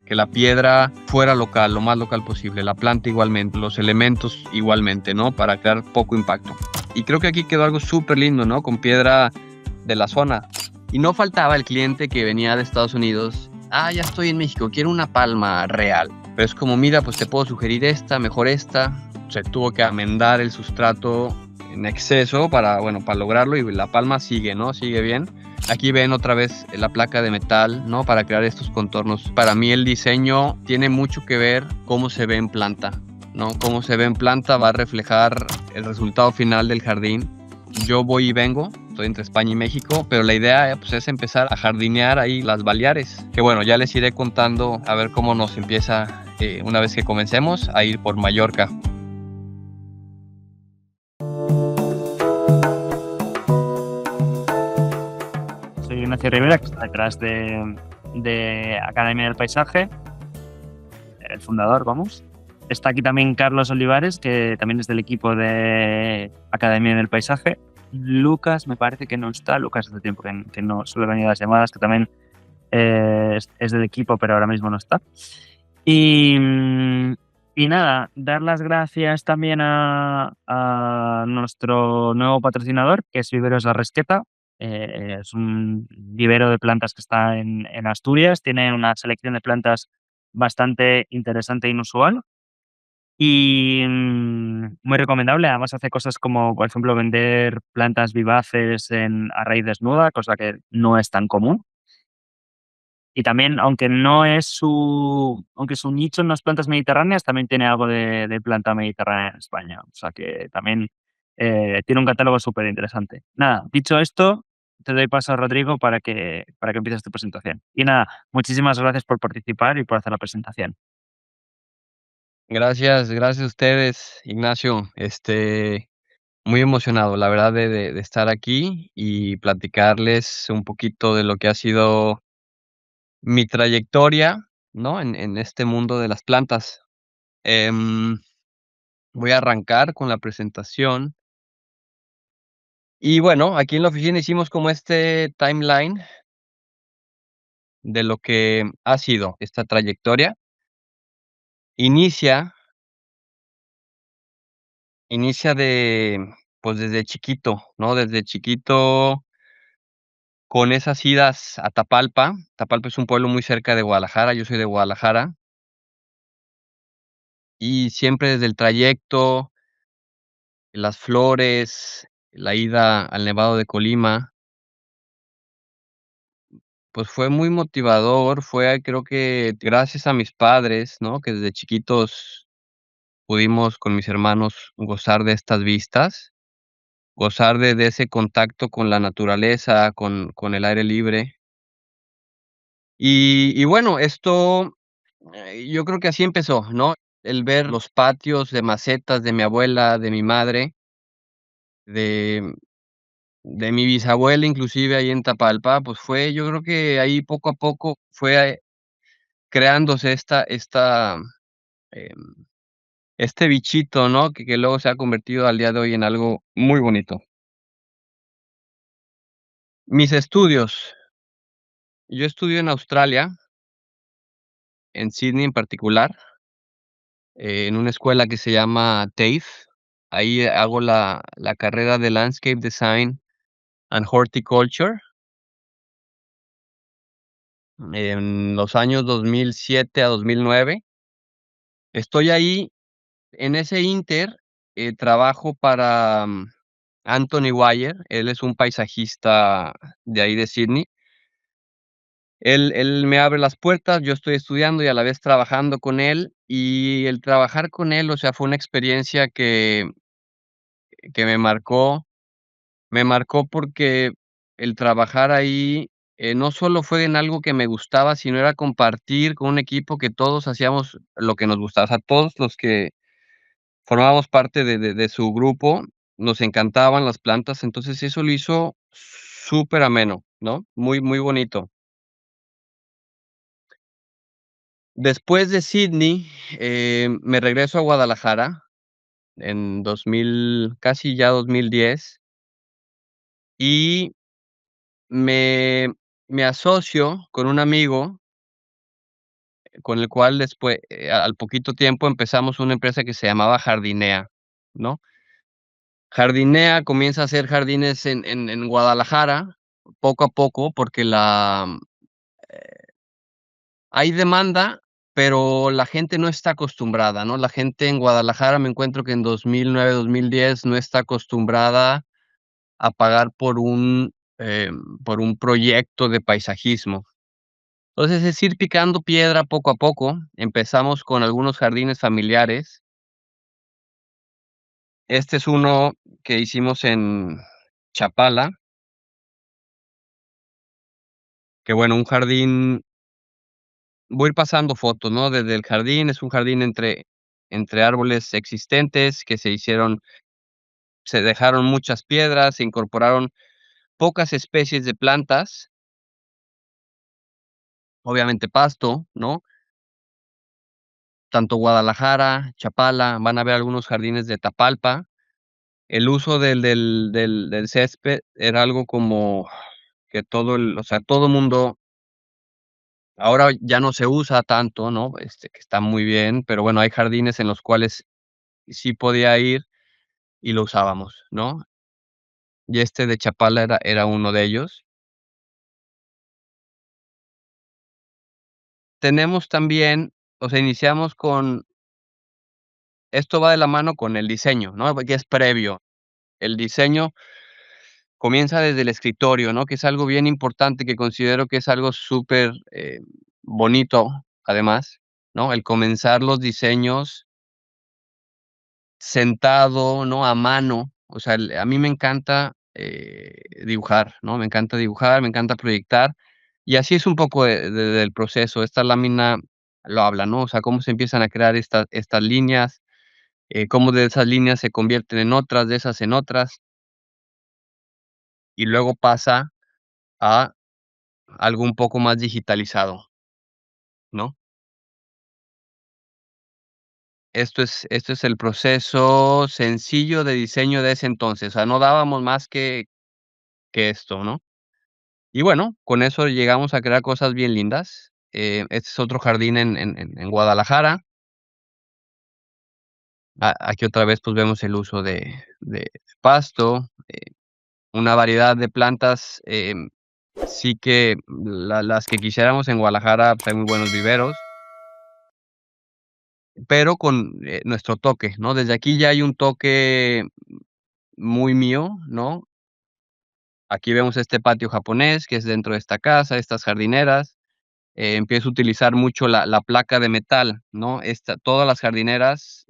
que la piedra fuera local, lo más local posible, la planta igualmente, los elementos igualmente, ¿no? Para crear poco impacto. Y creo que aquí quedó algo súper lindo, ¿no? Con piedra de la zona. Y no faltaba el cliente que venía de Estados Unidos. Ya estoy en México, quiero una palma real. Pero es como, mira, pues te puedo sugerir esta, mejor esta. Se tuvo que amendar el sustrato en exceso para lograrlo, y la palma sigue, ¿no? Sigue bien. Aquí ven otra vez la placa de metal, ¿no? Para crear estos contornos. Para mí el diseño tiene mucho que ver cómo se ve en planta, ¿no? Cómo se ve en planta va a reflejar el resultado final del jardín. Yo voy y vengo, estoy entre España y México, pero la idea pues, es empezar a jardinear ahí las Baleares. Que bueno, ya les iré contando a ver cómo nos empieza una vez que comencemos a ir por Mallorca. Soy Ignacio Rivera, que está detrás de Academia del Paisaje, el fundador, vamos. Está aquí también Carlos Olivares, que también es del equipo de Academia del Paisaje. Lucas me parece que no está. Lucas hace tiempo que no suele venir a las llamadas, que también es del equipo, pero ahora mismo no está. Y nada, dar las gracias también a nuestro nuevo patrocinador, que es Viveros La Resqueta. Es un vivero de plantas que está en Asturias. Tiene una selección de plantas bastante interesante e inusual. Y muy recomendable. Además hace cosas como, por ejemplo, vender plantas vivaces a raíz desnuda, cosa que no es tan común. Y también, aunque su nicho en las plantas mediterráneas, también tiene algo de planta mediterránea en España. O sea que también tiene un catálogo súper interesante. Nada, dicho esto, te doy paso a Rodrigo para que empieces tu presentación. Y nada, muchísimas gracias por participar y por hacer la presentación. Gracias a ustedes, Ignacio. Muy emocionado, la verdad, de estar aquí y platicarles un poquito de lo que ha sido mi trayectoria, ¿no? En este mundo de las plantas. Em, Voy a arrancar con la presentación. Y bueno, aquí en la oficina hicimos como este timeline de lo que ha sido esta trayectoria. Inicia pues desde chiquito, ¿no? Desde chiquito con esas idas a Tapalpa. Tapalpa es un pueblo muy cerca de Guadalajara, yo soy de Guadalajara. Y siempre desde el trayecto, las flores, la ida al Nevado de Colima, pues fue muy motivador, creo que gracias a mis padres, ¿no? Que desde chiquitos pudimos con mis hermanos gozar de estas vistas, gozar de ese contacto con la naturaleza, con el aire libre. Y bueno, esto, yo creo que así empezó, ¿no? El ver los patios de macetas de mi abuela, de mi madre, de mi bisabuela, inclusive ahí en Tapalpa, pues yo creo que ahí poco a poco fue creándose em, este bichito, ¿no? Que luego se ha convertido al día de hoy en algo muy bonito. Mis estudios. Yo estudio en Australia, en Sydney en particular, en una escuela que se llama TAFE. Ahí hago la carrera de Landscape Design and Horticulture en los años 2007 a 2009. Estoy ahí. En ese inter, trabajo para, Anthony Wire. Él es un paisajista de ahí de Sydney. Él me abre las puertas, yo estoy estudiando y a la vez trabajando con él, y el trabajar con él, o sea, fue una experiencia que me marcó porque el trabajar ahí, no solo fue en algo que me gustaba, sino era compartir con un equipo que todos hacíamos lo que nos gustaba. O sea, todos los que formábamos parte de su grupo, nos encantaban las plantas, entonces eso lo hizo súper ameno, ¿no? Muy, muy bonito. Después de Sydney, me regreso a Guadalajara en 2000, casi ya 2010, y me me asocio con un amigo, con el cual después, al poquito tiempo empezamos una empresa que se llamaba Jardinea, ¿no? Jardinea comienza a hacer jardines en Guadalajara, poco a poco, porque hay demanda, pero la gente no está acostumbrada, ¿no? La gente en Guadalajara, me encuentro que en 2009, 2010 no está acostumbrada a pagar por un proyecto de paisajismo. Entonces, es ir picando piedra poco a poco. Empezamos con algunos jardines familiares. Este es uno que hicimos en Chapala, que bueno, un jardín voy a ir pasando fotos, ¿no? Desde el jardín, es un jardín entre árboles existentes que se dejaron muchas piedras, se incorporaron pocas especies de plantas, obviamente pasto, ¿no? Tanto Guadalajara, Chapala, van a ver algunos jardines de Tapalpa. El uso del césped era algo como que o sea, todo mundo ahora ya no se usa tanto, ¿no? Que está muy bien, pero bueno, hay jardines en los cuales sí podía ir y lo usábamos, ¿no? Y este de Chapala era uno de ellos. Tenemos también, o sea, iniciamos con esto va de la mano con el diseño, ¿no? Que es previo. El diseño comienza desde el escritorio, ¿no? Que es algo bien importante, que considero que es algo súper, bonito, además, ¿no? El comenzar los diseños sentado, ¿no? A mano. O sea, a mí me encanta, dibujar, ¿no? Me encanta dibujar, me encanta proyectar, y así es un poco del proceso. Esta lámina lo habla, ¿no? O sea, cómo se empiezan a crear estas líneas, cómo de esas líneas se convierten en otras, de esas en otras, y luego pasa a algo un poco más digitalizado, ¿no? Esto es el proceso sencillo de diseño de ese entonces, o sea, no dábamos más que esto, ¿no? Y bueno, con eso llegamos a crear cosas bien lindas. Este es otro jardín en Guadalajara. Aquí otra vez, pues, vemos el uso de pasto, una variedad de plantas, sí que las que quisiéramos en Guadalajara, pues, hay muy buenos viveros, pero con, nuestro toque, ¿no? Desde aquí ya hay un toque muy mío, ¿no? Aquí vemos este patio japonés, que es dentro de esta casa, estas jardineras. Empiezo a utilizar mucho la placa de metal, ¿no? Todas las jardineras,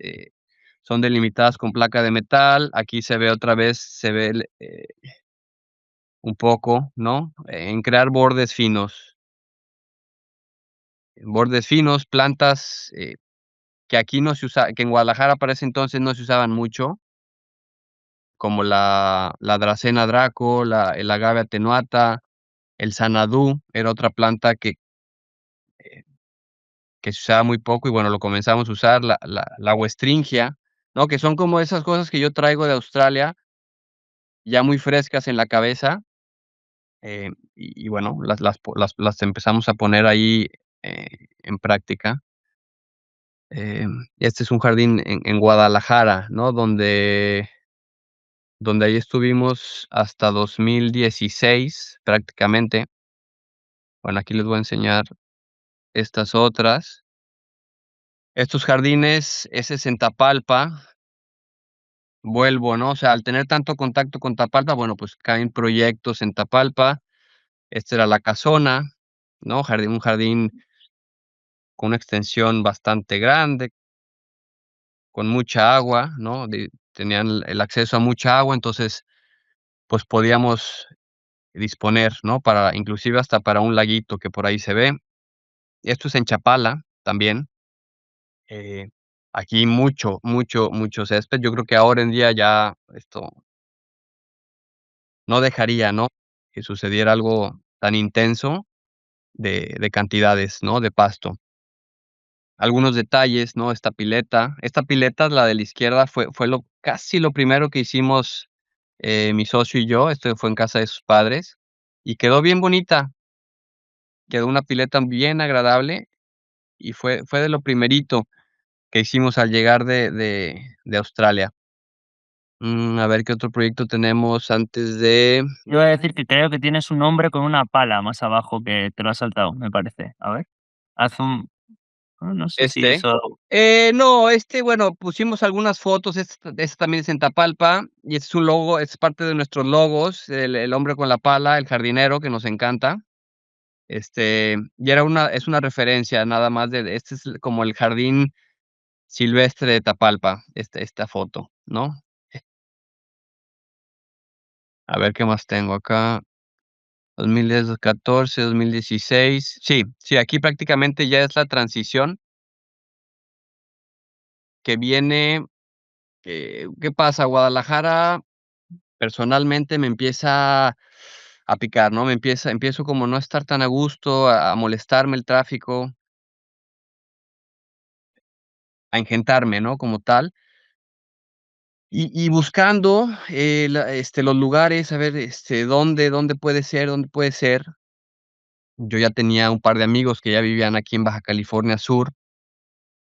son delimitadas con placa de metal. Aquí se ve otra vez, se ve un poco, ¿no? En crear bordes finos, plantas, que aquí no se usa que en Guadalajara para ese entonces no se usaban mucho, como la Dracena draco, el Agave atenuata, el Xanadu, era otra planta que se usaba muy poco y bueno, lo comenzamos a usar, la Westringia, ¿no? Que son como esas cosas que yo traigo de Australia, ya muy frescas en la cabeza, y bueno, las empezamos a poner ahí, en práctica. Este es un jardín en Guadalajara, ¿no? Donde ahí estuvimos hasta 2016 prácticamente. Bueno, aquí les voy a enseñar estas otras. Estos jardines, ese es en Tapalpa. Vuelvo, ¿no? O sea, al tener tanto contacto con Tapalpa, bueno, pues caen proyectos en Tapalpa. Esta era la casona, ¿no? Un jardín con una extensión bastante grande, con mucha agua, ¿no? Tenían el acceso a mucha agua, entonces, pues podíamos disponer, ¿no? Para inclusive hasta para un laguito que por ahí se ve. Esto es en Chapala también. eh, Aquí mucho, mucho, mucho césped. Yo creo que ahora en día ya esto no dejaría, ¿no? Que sucediera algo tan intenso de cantidades, ¿no? De pasto. Algunos detalles, ¿no? Esta pileta, la de la izquierda, fue casi lo primero que hicimos, mi socio y yo. Esto fue en casa de sus padres, y quedó bien bonita. Quedó una pileta bien agradable, y fue de lo primerito que hicimos al llegar de Australia. A ver qué otro proyecto tenemos antes de Iba a decir que creo que tienes un hombre con una pala más abajo que te lo has saltado, me parece. A ver, haz un no sé si este. eso No, bueno, pusimos algunas fotos, este también es en Tapalpa, y este es un logo, es parte de nuestros logos, el hombre con la pala, el jardinero, que nos encanta. Y es una referencia nada más este es como el jardín silvestre de Tapalpa, esta foto, ¿no? A ver qué más tengo acá. 2010, 2014, 2016. Sí, sí, aquí prácticamente ya es la transición que viene. ¿Qué pasa? Guadalajara personalmente me empieza a picar, ¿no? Empiezo como no a estar tan a gusto, a molestarme el tráfico, a engentarme, ¿no? Como tal. Y buscando, los lugares, a ver, dónde puede ser, dónde puede ser. Yo ya tenía un par de amigos que ya vivían aquí en Baja California Sur,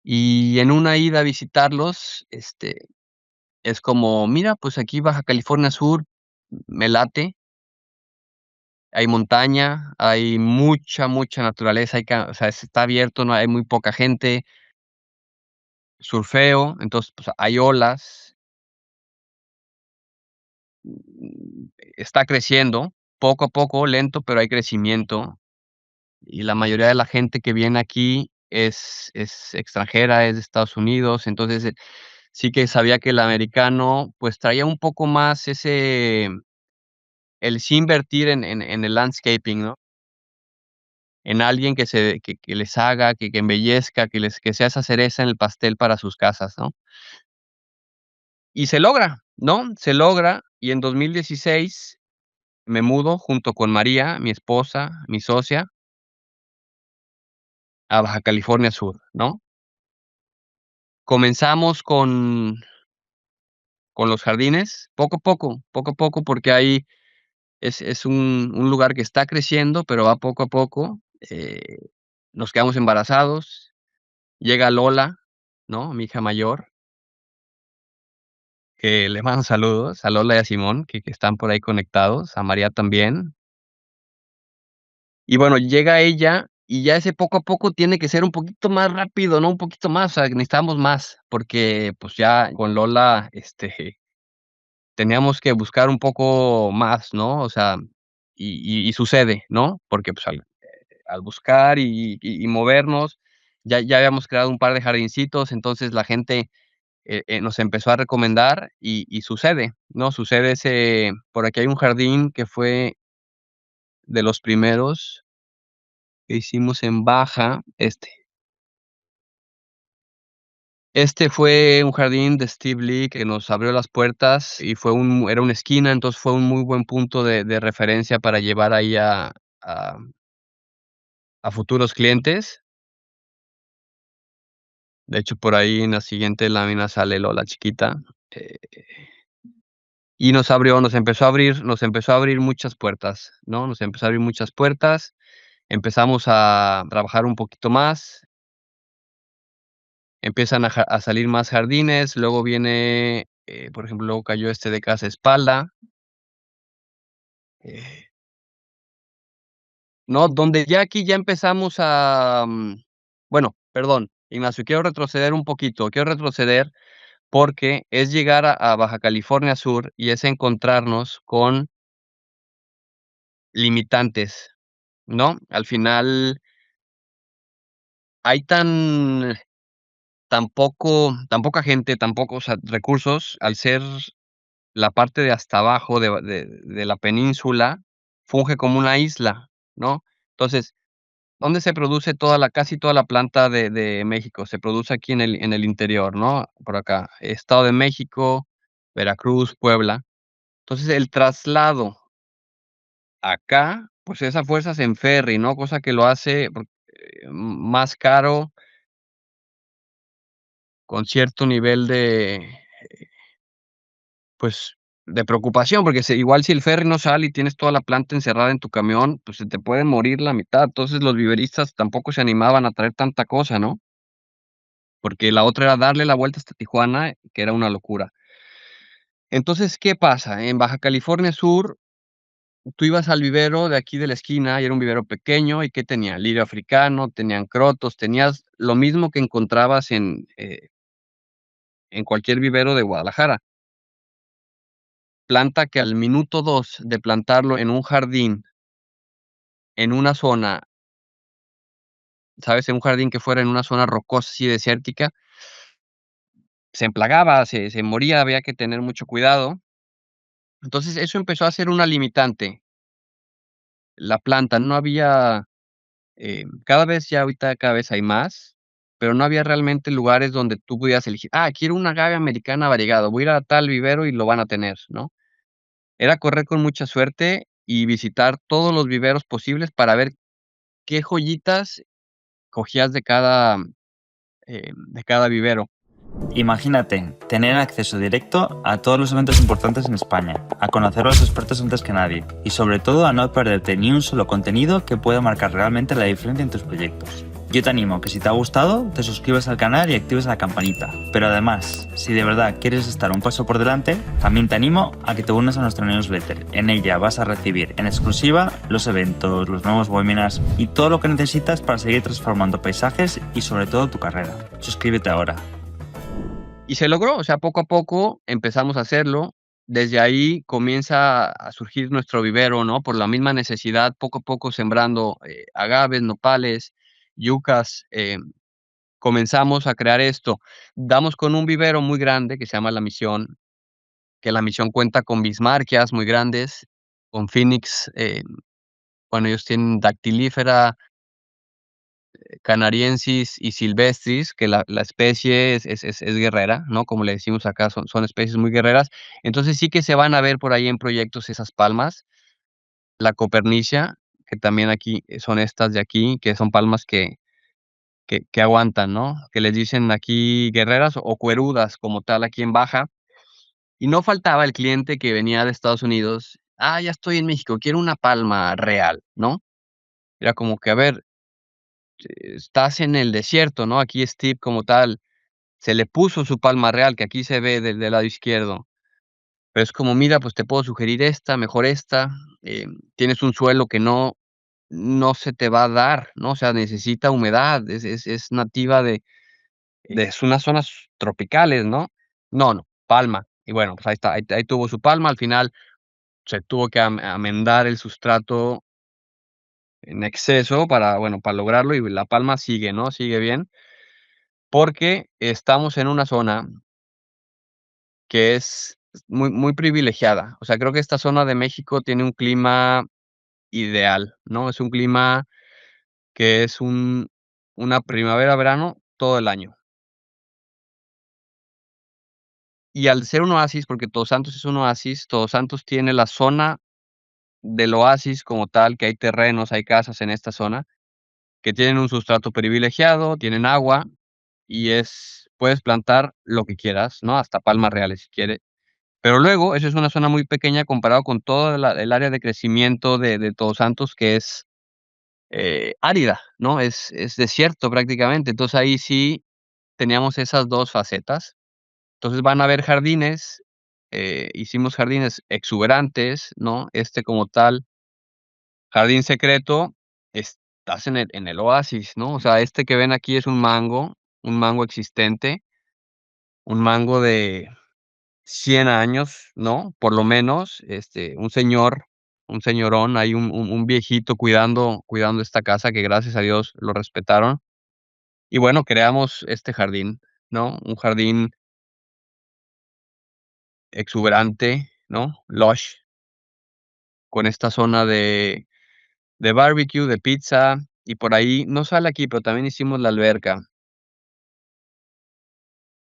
y en una ida a visitarlos, es como: "Mira, pues aquí Baja California Sur me late, hay montaña, hay mucha naturaleza, o sea, está abierto, no hay muy poca gente, surfeo, entonces, pues, hay olas, está creciendo, poco a poco, lento, pero hay crecimiento, y la mayoría de la gente que viene aquí es extranjera, es de Estados Unidos, entonces, sí que sabía que el americano, pues, traía un poco más el sí invertir en el landscaping, ¿no? En alguien que les haga, que embellezca, que sea esa cereza en el pastel para sus casas, ¿no? Y se logra, ¿no? Se logra, y en 2016 me mudo junto con María, mi esposa, mi socia, a Baja California Sur, ¿no? Comenzamos con los jardines, poco a poco, porque ahí es un lugar que está creciendo, pero va poco a poco. Nos quedamos embarazados, llega Lola, ¿no? Mi hija mayor, que le mando saludos a Lola y a Simón, que están por ahí conectados, a María también. Y bueno, llega ella, y ya ese poco a poco tiene que ser un poquito más rápido, ¿no? Un poquito más, o sea, necesitamos más, porque, pues, ya con Lola, teníamos que buscar un poco más, ¿no? O sea, y sucede, ¿no? Porque, pues, al buscar y movernos, ya habíamos creado un par de jardincitos, entonces la gente, nos empezó a recomendar y sucede, ¿no? Sucede por aquí hay un jardín que fue de los primeros que hicimos en Baja, este fue un jardín de Steve Lee que nos abrió las puertas y era una esquina, entonces fue un muy buen punto de referencia para llevar ahí a a futuros clientes. De hecho, por ahí en la siguiente lámina sale Lola chiquita, eh, y nos empezó a abrir muchas puertas, ¿no? Nos empezó a abrir muchas puertas, empezamos a trabajar un poquito más, empiezan a salir más jardines, luego viene, por ejemplo, luego cayó de Casa Espalda, eh, ¿no? Donde ya aquí ya empezamos bueno, perdón, Ignacio, quiero retroceder un poquito, quiero retroceder porque es llegar a Baja California Sur y es encontrarnos con limitantes, ¿no? Al final hay tan poca gente, tan pocos recursos, al ser la parte de hasta abajo de la península, funge como una isla, ¿no? Entonces, ¿dónde se produce casi toda la planta de México? Se produce aquí en el interior, ¿no? Por acá, Estado de México, Veracruz, Puebla. Entonces, el traslado acá, pues, es a fuerzas en ferry, ¿no? Cosa que lo hace más caro, con cierto nivel de, pues, de preocupación, porque igual si el ferry no sale y tienes toda la planta encerrada en tu camión, pues se te puede morir la mitad. Entonces los viveristas tampoco se animaban a traer tanta cosa, ¿no? Porque la otra era darle la vuelta hasta Tijuana, que era una locura. Entonces, ¿qué pasa? En Baja California Sur, tú ibas al vivero de aquí de la esquina y era un vivero pequeño, ¿y qué tenía? Lirio africano, tenían crotos, tenías lo mismo que encontrabas en cualquier vivero de Guadalajara. Planta que al minuto 2 de plantarlo en un jardín, en una zona, ¿sabes? En un jardín que fuera en una zona rocosa, así desértica, se emplagaba, se moría, había que tener mucho cuidado. Entonces, eso empezó a ser una limitante, la planta, no había, cada vez ya ahorita cada vez hay más, pero no había realmente lugares donde tú pudieras elegir: "Ah, quiero un agave americana variegado, voy a ir a tal vivero y lo van a tener", ¿no? Era correr con mucha suerte y visitar todos los viveros posibles para ver qué joyitas cogías de cada vivero. Imagínate tener acceso directo a todos los eventos importantes en España, a conocer a los expertos antes que nadie y sobre todo a no perderte ni un solo contenido que pueda marcar realmente la diferencia en tus proyectos. Yo te animo a que si te ha gustado te suscribas al canal y actives la campanita, pero además, si de verdad quieres estar un paso por delante, también te animo a que te unas a nuestra newsletter. En ella vas a recibir en exclusiva los eventos, los nuevos webinars y todo lo que necesitas para seguir transformando paisajes y sobre todo tu carrera. Suscríbete ahora. Y se logró, o sea, poco a poco empezamos a hacerlo. Desde ahí comienza a surgir nuestro vivero, ¿no? Por la misma necesidad, poco a poco sembrando, agaves, nopales, yucas, comenzamos a crear esto. Damos con un vivero muy grande que se llama La Misión, que La Misión cuenta con bismarquias muy grandes, con Phoenix, bueno, ellos tienen dactilífera, canariensis y silvestris, que la especie es guerrera, ¿no? Como le decimos acá, son especies muy guerreras. Entonces, sí que se van a ver por ahí en proyectos esas palmas. La copernicia, que también aquí son estas de aquí, que son palmas que aguantan, ¿no? Que les dicen aquí guerreras o cuerudas como tal aquí en Baja. Y no faltaba el cliente que venía de Estados Unidos: "Ah, ya estoy en México, quiero una palma real", ¿no? Era como que, a ver, estás en el desierto, ¿no? Aquí Steve como tal se le puso su palma real, que aquí se ve del lado izquierdo, pero es como: "Mira, pues te puedo sugerir esta, mejor esta, tienes un suelo que no se te va a dar", ¿no? O sea, necesita humedad, es nativa de unas zonas tropicales, ¿no? No, no, palma. Y bueno, pues ahí está, ahí tuvo su palma, al final se tuvo que amendar el sustrato en exceso para, bueno, para lograrlo y la palma sigue, ¿no? Sigue bien, porque estamos en una zona que es muy, muy privilegiada. O sea, creo que esta zona de México tiene un clima ideal, ¿no? Es un clima que es una primavera-verano todo el año. Y al ser un oasis, porque Todos Santos es un oasis, Todos Santos tiene la zona del oasis como tal, que hay terrenos, hay casas en esta zona, que tienen un sustrato privilegiado, tienen agua y puedes plantar lo que quieras, ¿no? Hasta palmas reales si quieres. Pero luego, eso es una zona muy pequeña comparado con toda el área de crecimiento de Todos Santos, que es, árida, ¿no? Es desierto prácticamente. Entonces, ahí sí teníamos esas 2 facetas. Entonces, van a haber jardines, hicimos jardines exuberantes, ¿no? Como tal, jardín secreto, estás en el oasis, ¿no? O sea, que ven aquí es un mango existente, un mango de 100 años, ¿no? Por lo menos, un señorón, hay un viejito cuidando esta casa que gracias a Dios lo respetaron. Y bueno, creamos este jardín, ¿no? Un jardín exuberante, ¿no? Lush, con esta zona de barbecue, de pizza, y por ahí no sale aquí, pero también hicimos la alberca.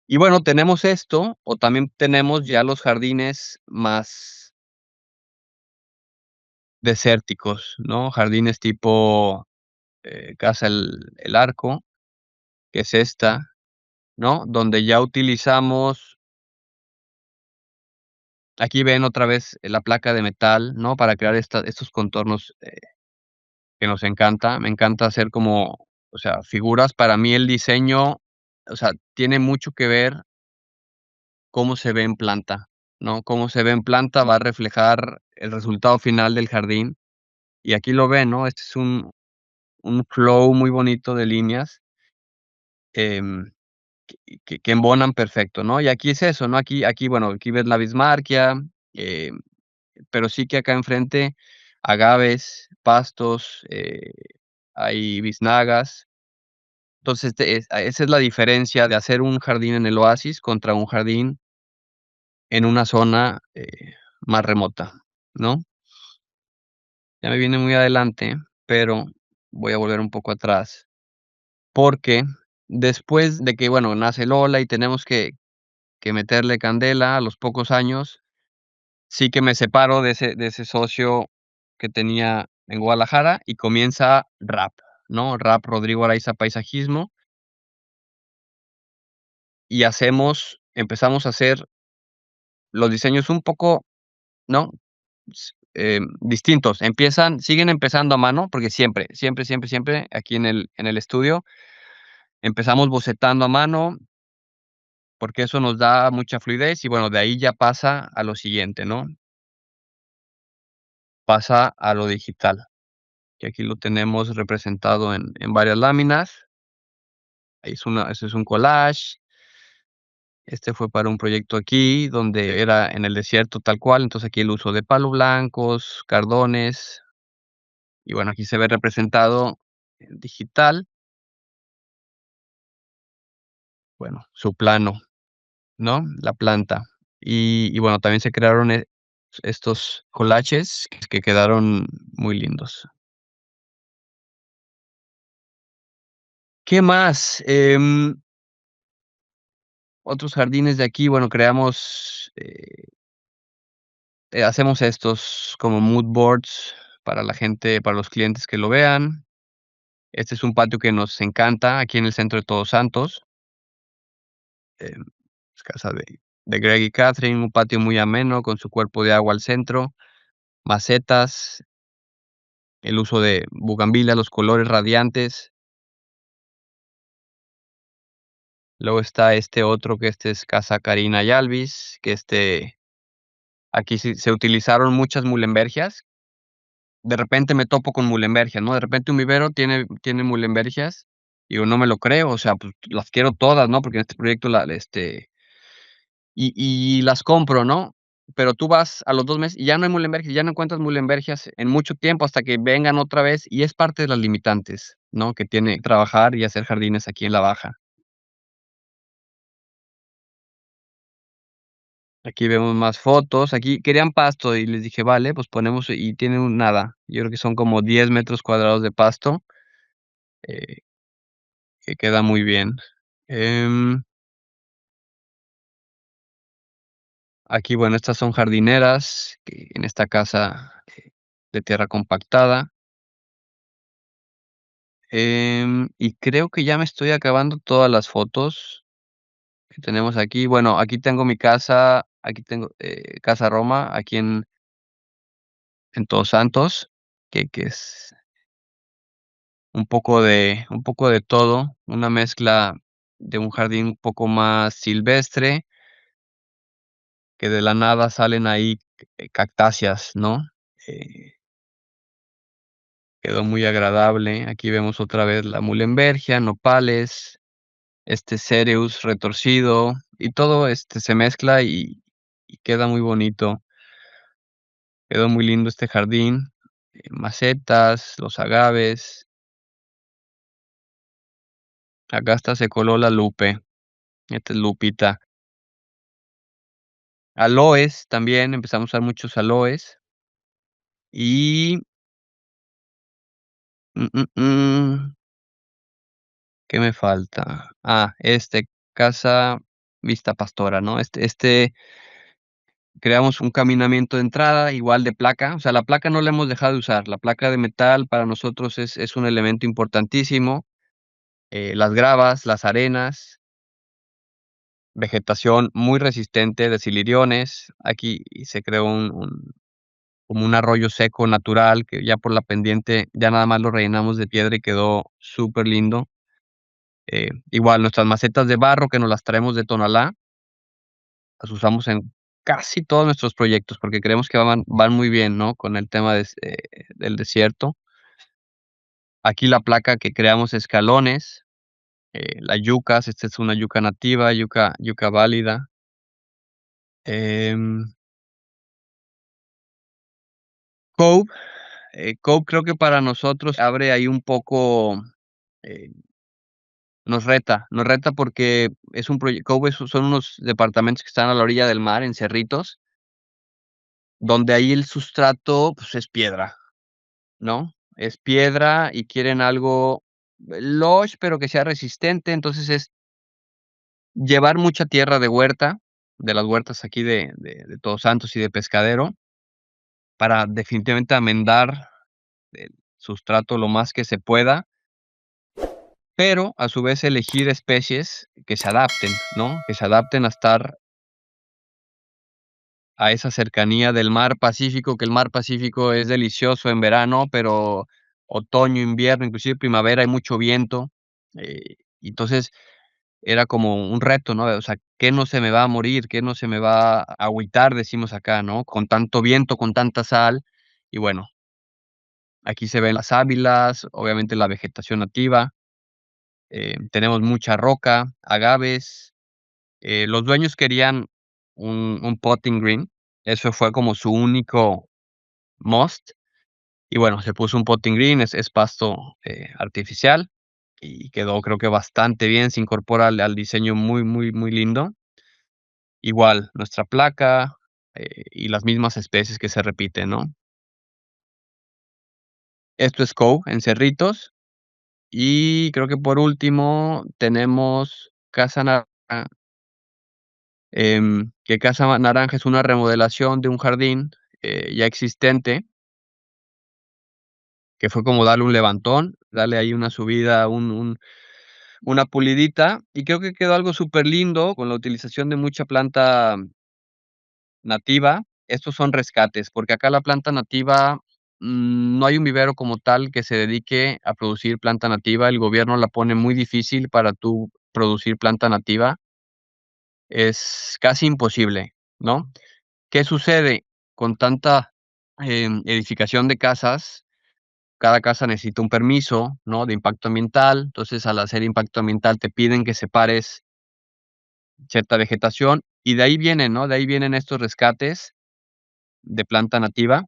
Y bueno, tenemos esto, o también tenemos ya los jardines más desérticos, ¿no? Jardines tipo, Casa El Arco, que es esta, ¿no? Donde ya utilizamos Aquí ven otra vez la placa de metal, ¿no? Para crear estos contornos, que nos encanta. Me encanta hacer como, o sea, figuras. Para mí el diseño, o sea, tiene mucho que ver cómo se ve en planta, ¿no? Cómo se ve en planta va a reflejar el resultado final del jardín. Y aquí lo ven, ¿no? Este es un flow muy bonito de líneas, em, que embonan perfecto, ¿no? Y aquí es eso, ¿no? Aquí, bueno, aquí ves la bismarquia, em, pero sí que acá enfrente agaves, pastos, hay biznagas. Entonces, esa es la diferencia de hacer un jardín en el oasis contra un jardín en una zona, más remota, ¿no? Ya me viene muy adelante, pero voy a volver un poco atrás, porque después de que, bueno, nace Lola y tenemos que meterle candela a los pocos años, sí que me separo de ese socio que tenía en Guadalajara y comienza RAP, ¿no? RAP Rodrigo Araiza Paisajismo, y empezamos a hacer los diseños un poco, ¿no? Distintos. Siguen empezando a mano, porque siempre, siempre, siempre, siempre aquí en el estudio empezamos bocetando a mano, porque eso nos da mucha fluidez y bueno, de ahí ya pasa a lo siguiente, ¿no? Pasa a lo digital, que aquí lo tenemos representado en varias láminas. Ahí ese es un collage. Este fue para un proyecto aquí, donde era en el desierto tal cual, entonces aquí el uso de palos blancos, cardones, y bueno, aquí se ve representado en digital, bueno, su plano, ¿no? La planta. Y bueno, también se crearon, estos collages que quedaron muy lindos. ¿Qué más? Otros jardines de aquí, bueno, creamos, hacemos estos como mood boards para la gente, para los clientes que lo vean. Este es un patio que nos encanta aquí en el centro de Todos Santos, es casa de Greg y Catherine, un patio muy ameno con su cuerpo de agua al centro, macetas, el uso de bugambilia, los colores radiantes. Luego está este otro, que este es casa Karina y Alvis, que aquí sí se utilizaron muchas mulembergias. De repente me topo con mulembergias, ¿no? De repente un vivero tiene mulembergias, y yo no me lo creo, o sea, pues, las quiero todas, ¿no? Porque en este proyecto y las compro, ¿no? Pero tú vas a los 2 meses y ya no hay mulembergias, ya no encuentras mulembergias en mucho tiempo hasta que vengan otra vez, y es parte de las limitantes, ¿no? Que tiene trabajar y hacer jardines aquí en la Baja. Aquí vemos más fotos. Aquí querían pasto y les dije: "Vale, pues ponemos", y tienen nada. Yo creo que son como 10 metros cuadrados de pasto, eh, que queda muy bien. Em, Aquí, bueno, estas son jardineras, que en esta casa, de tierra compactada. Y creo que ya me estoy acabando todas las fotos que tenemos aquí. Bueno, aquí tengo mi casa, aquí tengo, Casa Roma, aquí en Todos Santos, que es un poco de todo, una mezcla de un jardín un poco más silvestre, que de la nada salen ahí, cactáceas, ¿no? Eh, Quedó muy agradable. Aquí vemos otra vez la mulembergia, nopales, este cereus retorcido, y todo, se mezcla y queda muy bonito. Quedó muy lindo este jardín, macetas, los agaves. Acá hasta se coló la lupe, esta es lupita. Aloes también, empezamos a usar muchos aloes. Y, mm, mm, mm, ¿qué me falta? Casa Vista Pastora, ¿no? Creamos un caminamiento de entrada, igual de placa, o sea, la placa no la hemos dejado de usar. La placa de metal para nosotros es un elemento importantísimo. Las gravas, las arenas, vegetación muy resistente de siliriones. Aquí se creó como un arroyo seco natural que ya por la pendiente ya nada más lo rellenamos de piedra y quedó súper lindo. Igual nuestras macetas de barro que nos las traemos de Tonalá, las usamos en casi todos nuestros proyectos porque creemos que van muy bien, ¿no? Con el tema del desierto. Aquí la placa que creamos escalones, las yucas, esta es una yuca nativa, yuca válida. Em, Cove, Cove creo que para nosotros abre ahí un poco, eh, nos reta porque es un proyecto. Cove son unos departamentos que están a la orilla del mar, en cerritos, donde ahí el sustrato, pues, es piedra, ¿no? Es piedra y quieren algo lush, pero que sea resistente. Entonces, es llevar mucha tierra de huerta, de las huertas aquí de Todos Santos y de Pescadero, para definitivamente amendar el sustrato lo más que se pueda, pero a su vez elegir especies que se adapten, ¿no? Que se adapten a estar a esa cercanía del mar Pacífico, que el mar Pacífico es delicioso en verano, pero otoño, invierno, inclusive primavera hay mucho viento. Y entonces era como un reto, ¿no? O sea, ¿qué no se me va a morir? ¿Qué no se me va a agüitar? Decimos acá, ¿no? Con tanto viento, con tanta sal. Y bueno, aquí se ven las sábilas, obviamente la vegetación nativa, tenemos mucha roca, agaves. Los dueños querían un potting green, eso fue como su único must. Y bueno, se puso un potting green, es pasto, artificial, y quedó creo que bastante bien, se incorpora al diseño muy, muy, muy lindo. Igual, nuestra placa, y las mismas especies que se repiten, ¿no? Esto es Cove en Cerritos, y creo que por último tenemos Casa Naranja, que Casa Naranja es una remodelación de un jardín, ya existente, que fue como darle un levantón, darle ahí una subida, una pulidita, y creo que quedó algo súper lindo con la utilización de mucha planta nativa. Estos son rescates, porque acá la planta nativa, no hay un vivero como tal que se dedique a producir planta nativa. El gobierno la pone muy difícil para tú producir planta nativa. Es casi imposible, ¿no? ¿Qué sucede? Con tanta, edificación de casas, cada casa necesita un permiso, ¿no? De impacto ambiental. Entonces, al hacer impacto ambiental, te piden que separes cierta vegetación, y de ahí vienen, ¿no? De ahí vienen estos rescates de planta nativa,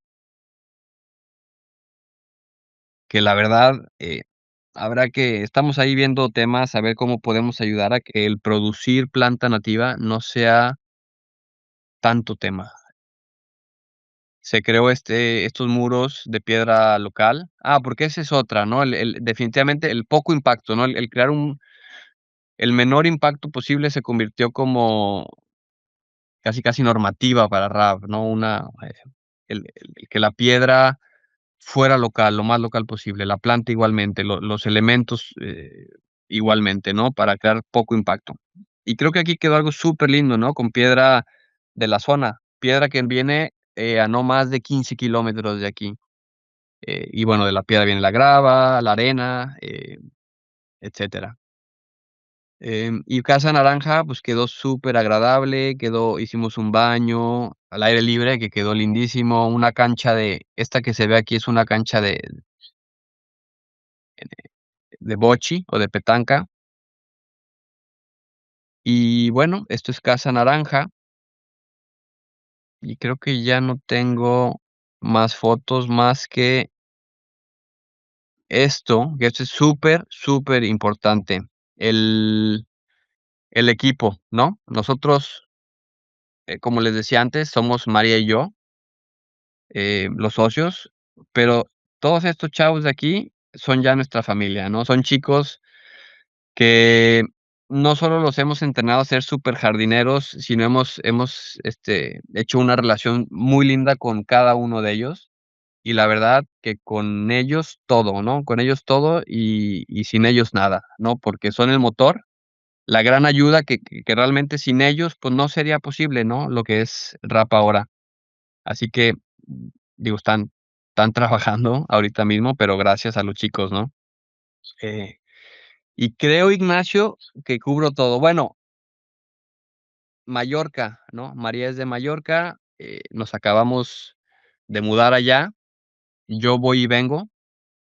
que la verdad, habrá que estamos ahí viendo temas, a ver cómo podemos ayudar a que el producir planta nativa no sea tanto tema. Se creó estos muros de piedra local. Porque esa es otra, ¿no? El definitivamente el poco impacto, ¿no? El crear el menor impacto posible se convirtió como casi, casi normativa para RAB, ¿no? El que la piedra fuera local, lo más local posible, la planta igualmente, los elementos, igualmente, ¿no? Para crear poco impacto. Y creo que aquí quedó algo súper lindo, ¿no? Con piedra de la zona, piedra que viene, a no más de 15 kilómetros de aquí. Y bueno, de la piedra viene la grava, la arena, etcétera. Y Casa Naranja, pues, quedó súper agradable, hicimos un baño al aire libre que quedó lindísimo, una cancha esta que se ve aquí es una cancha de bochi o de petanca. Y bueno, esto es Casa Naranja, y creo que ya no tengo más fotos más que esto, que esto es súper, súper importante, el el equipo, ¿no? Nosotros, como les decía antes, somos María y yo, los socios, pero todos estos chavos de aquí son ya nuestra familia, ¿no? Son chicos que no solo los hemos entrenado a ser súper jardineros, sino hemos hecho una relación muy linda con cada uno de ellos. Y la verdad que con ellos todo, ¿no? Con ellos todo y sin ellos nada, ¿no? Porque son el motor, la gran ayuda que realmente sin ellos, pues, no sería posible, ¿no? Lo que es Rap ahora. Así que, digo, están trabajando ahorita mismo, pero gracias a los chicos, ¿no? Eh, y creo, Ignacio, que cubro todo. Bueno, Mallorca, ¿no? María es de Mallorca, nos acabamos de mudar allá, yo voy y vengo,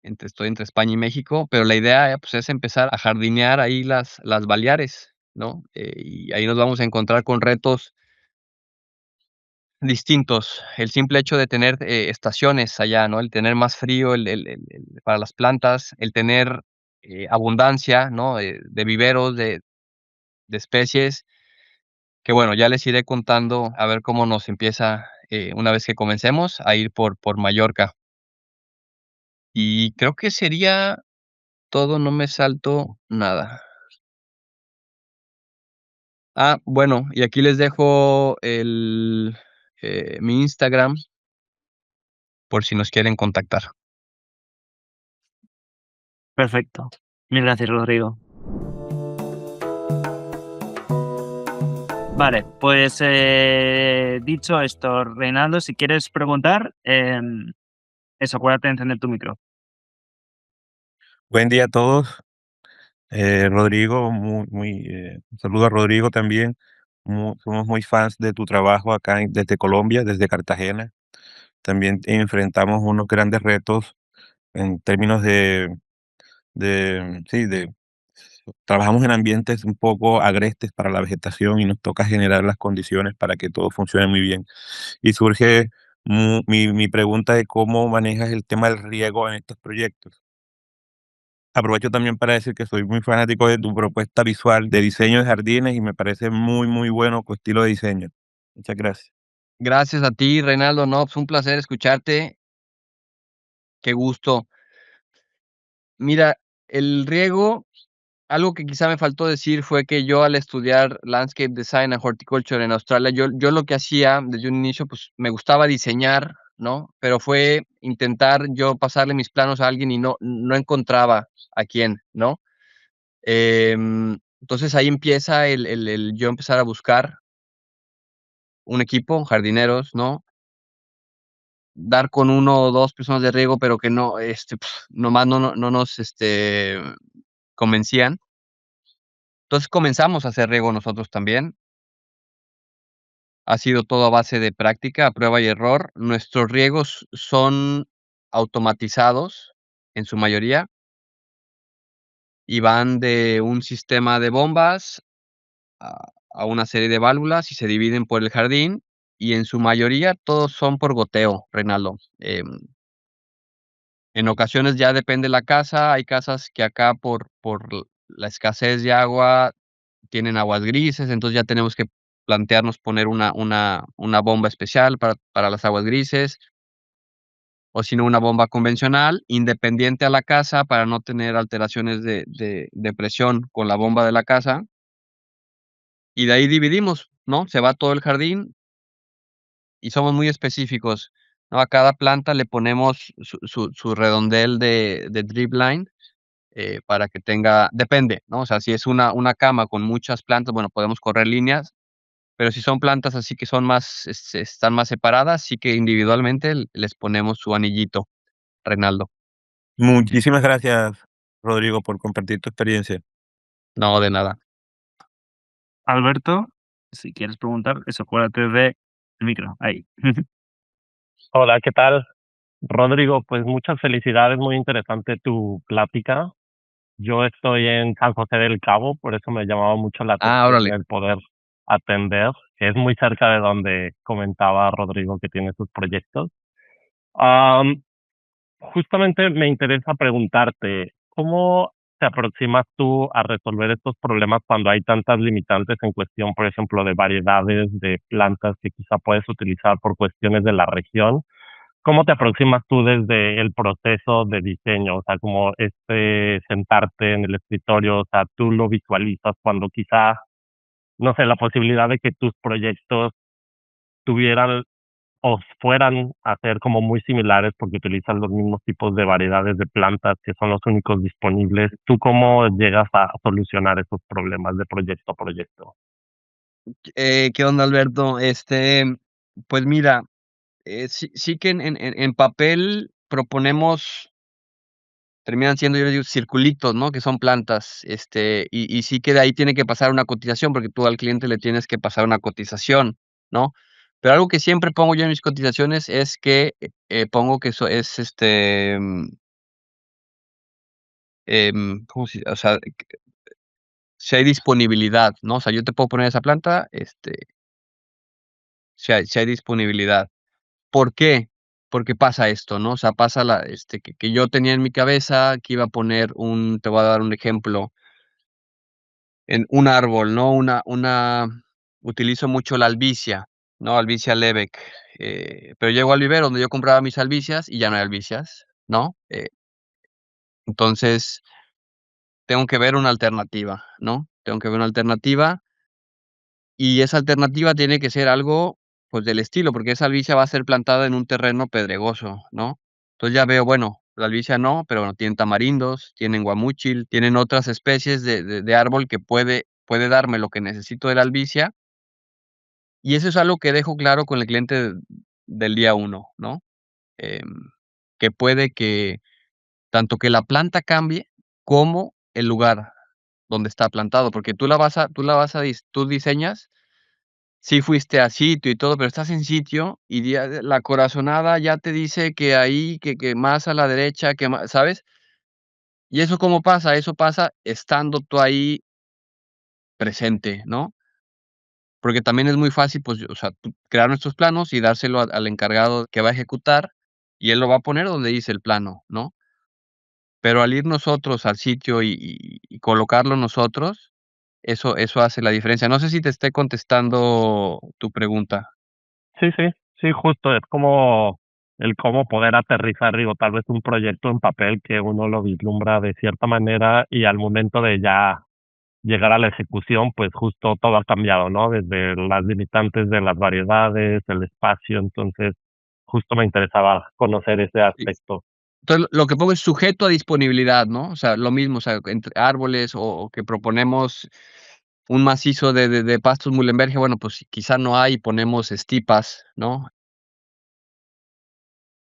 estoy entre España y México, pero la idea, pues, es empezar a jardinear ahí las Baleares, ¿no? Y ahí nos vamos a encontrar con retos distintos. El simple hecho de tener, estaciones allá, ¿no? El tener más frío, el para las plantas, el tener, abundancia, ¿no? De viveros, de especies, que bueno, ya les iré contando a ver cómo nos empieza, una vez que comencemos a ir por Mallorca. Y creo que sería todo, no me salto nada. Ah, bueno, y aquí les dejo mi Instagram por si nos quieren contactar. Perfecto. Mil gracias, Rodrigo. Vale, pues dicho esto, Reinaldo, si quieres preguntar, eso, acuérdate de encender tu micro. Buen día a todos. Rodrigo, un saludo a Rodrigo también. Somos muy fans de tu trabajo acá desde Colombia, desde Cartagena. También enfrentamos unos grandes retos en términos sí, trabajamos en ambientes un poco agrestes para la vegetación y nos toca generar las condiciones para que todo funcione muy bien. Y surge mi pregunta de cómo manejas el tema del riego en estos proyectos. Aprovecho también para decir que soy muy fanático de tu propuesta visual de diseño de jardines y me parece muy, muy bueno tu estilo de diseño. Muchas gracias. Gracias a ti, Reinaldo. No, pues un placer escucharte. Qué gusto. Mira, el riego, algo que quizá me faltó decir fue que yo al estudiar Landscape Design and Horticulture en Australia, yo lo que hacía desde un inicio, pues me gustaba diseñar, ¿no? Pero fue intentar yo pasarle mis planos a alguien y no encontraba a quién, ¿no? Entonces ahí empieza el yo empezar a buscar un equipo, jardineros, ¿no? Dar con uno o 2 personas de riego, pero que no, nomás no nos, convencían. Entonces comenzamos a hacer riego nosotros también. Ha sido todo a base de práctica, a prueba y error. Nuestros riegos son automatizados en su mayoría y van de un sistema de bombas a una serie de válvulas y se dividen por el jardín, y en su mayoría todos son por goteo, Reinaldo. En ocasiones ya depende la casa, hay casas que acá por la escasez de agua tienen aguas grises, entonces ya tenemos que plantearnos poner una bomba especial para las aguas grises, o si no, una bomba convencional, independiente a la casa para no tener alteraciones de presión con la bomba de la casa, y de ahí dividimos, ¿no? Se va todo el jardín y somos muy específicos, ¿no? A cada planta le ponemos su redondel de drip line, para que tenga depende, ¿no? O sea, si es una cama con muchas plantas, bueno, podemos correr líneas, pero si son plantas así que son más, están más separadas, sí que individualmente les ponemos su anillito, Reinaldo. Muchísimas gracias, Rodrigo, por compartir tu experiencia. No, de nada. Alberto, si quieres preguntar, eso, acuérdate de el micro, ahí. Hola, ¿qué tal? Rodrigo, pues muchas felicidades, muy interesante tu plática. Yo estoy en San José del Cabo, por eso me llamaba mucho la Ah, atención órale. el poder atender, que es muy cerca de donde comentaba Rodrigo que tiene sus proyectos. Am, Justamente me interesa preguntarte, ¿cómo te aproximas tú a resolver estos problemas cuando hay tantas limitantes en cuestión, por ejemplo, de variedades de plantas que quizá puedes utilizar por cuestiones de la región? ¿Cómo te aproximas tú desde el proceso de diseño? O sea, como sentarte en el escritorio, o sea, tú lo visualizas cuando quizá, no sé, la posibilidad de que tus proyectos tuvieran o fueran a ser como muy similares porque utilizan los mismos tipos de variedades de plantas que son los únicos disponibles. ¿Tú cómo llegas a solucionar esos problemas de proyecto a proyecto? ¿Qué onda, Alberto? Pues mira, sí que en papel proponemos, terminan siendo, yo les digo, circulitos, ¿no? Que son plantas, y sí que de ahí tiene que pasar una cotización, porque tú al cliente le tienes que pasar una cotización, ¿no? Pero algo que siempre pongo yo en mis cotizaciones es que, pongo que eso es, ¿cómo o sea, si hay disponibilidad, ¿no? O sea, yo te puedo poner esa planta, si hay disponibilidad. ¿Por qué? Porque pasa esto, ¿no? O sea, pasa que yo tenía en mi cabeza que iba a poner te voy a dar un ejemplo, en un árbol, ¿no? Utilizo mucho la albicia, ¿no? Albicia Lebec, pero llego al vivero donde yo compraba mis albicias y ya no hay albicias, ¿no? Entonces, tengo que ver una alternativa, ¿no? Tengo que ver una alternativa. Y esa alternativa tiene que ser algo, pues, del estilo, porque esa albicia va a ser plantada en un terreno pedregoso, ¿no? Entonces ya veo, bueno, la albicia no, pero bueno, tienen tamarindos, tienen guamúchil, tienen otras especies de árbol que puede darme lo que necesito de la albicia, y eso es algo que dejo claro con el cliente del día uno, ¿no? Em, que puede que tanto que la planta cambie, como el lugar donde está plantado, porque tú diseñas. Sí fuiste a sitio y todo, pero estás en sitio y ya la corazonada ya te dice que ahí, que más a la derecha, que más, ¿sabes? ¿Y eso cómo pasa? Eso pasa estando tú ahí presente, ¿no? Porque también es muy fácil, pues, o sea, crear nuestros planos y dárselo al encargado que va a ejecutar, y él lo va a poner donde dice el plano, ¿no? Pero al ir nosotros al sitio y colocarlo nosotros, eso hace la diferencia. No sé si te esté contestando tu pregunta. Sí, sí, sí, justo, es como el cómo poder aterrizar, digo, tal vez un proyecto en papel que uno lo vislumbra de cierta manera y al momento de ya llegar a la ejecución, pues justo todo ha cambiado, ¿no? Desde las limitantes de las variedades, el espacio, entonces justo me interesaba conocer ese aspecto. Entonces, lo que pongo es sujeto a disponibilidad, ¿no? O sea, lo mismo, o sea, entre árboles o que proponemos un macizo de pastos Muhlenberg, bueno, pues quizá no hay, ponemos estipas, ¿no?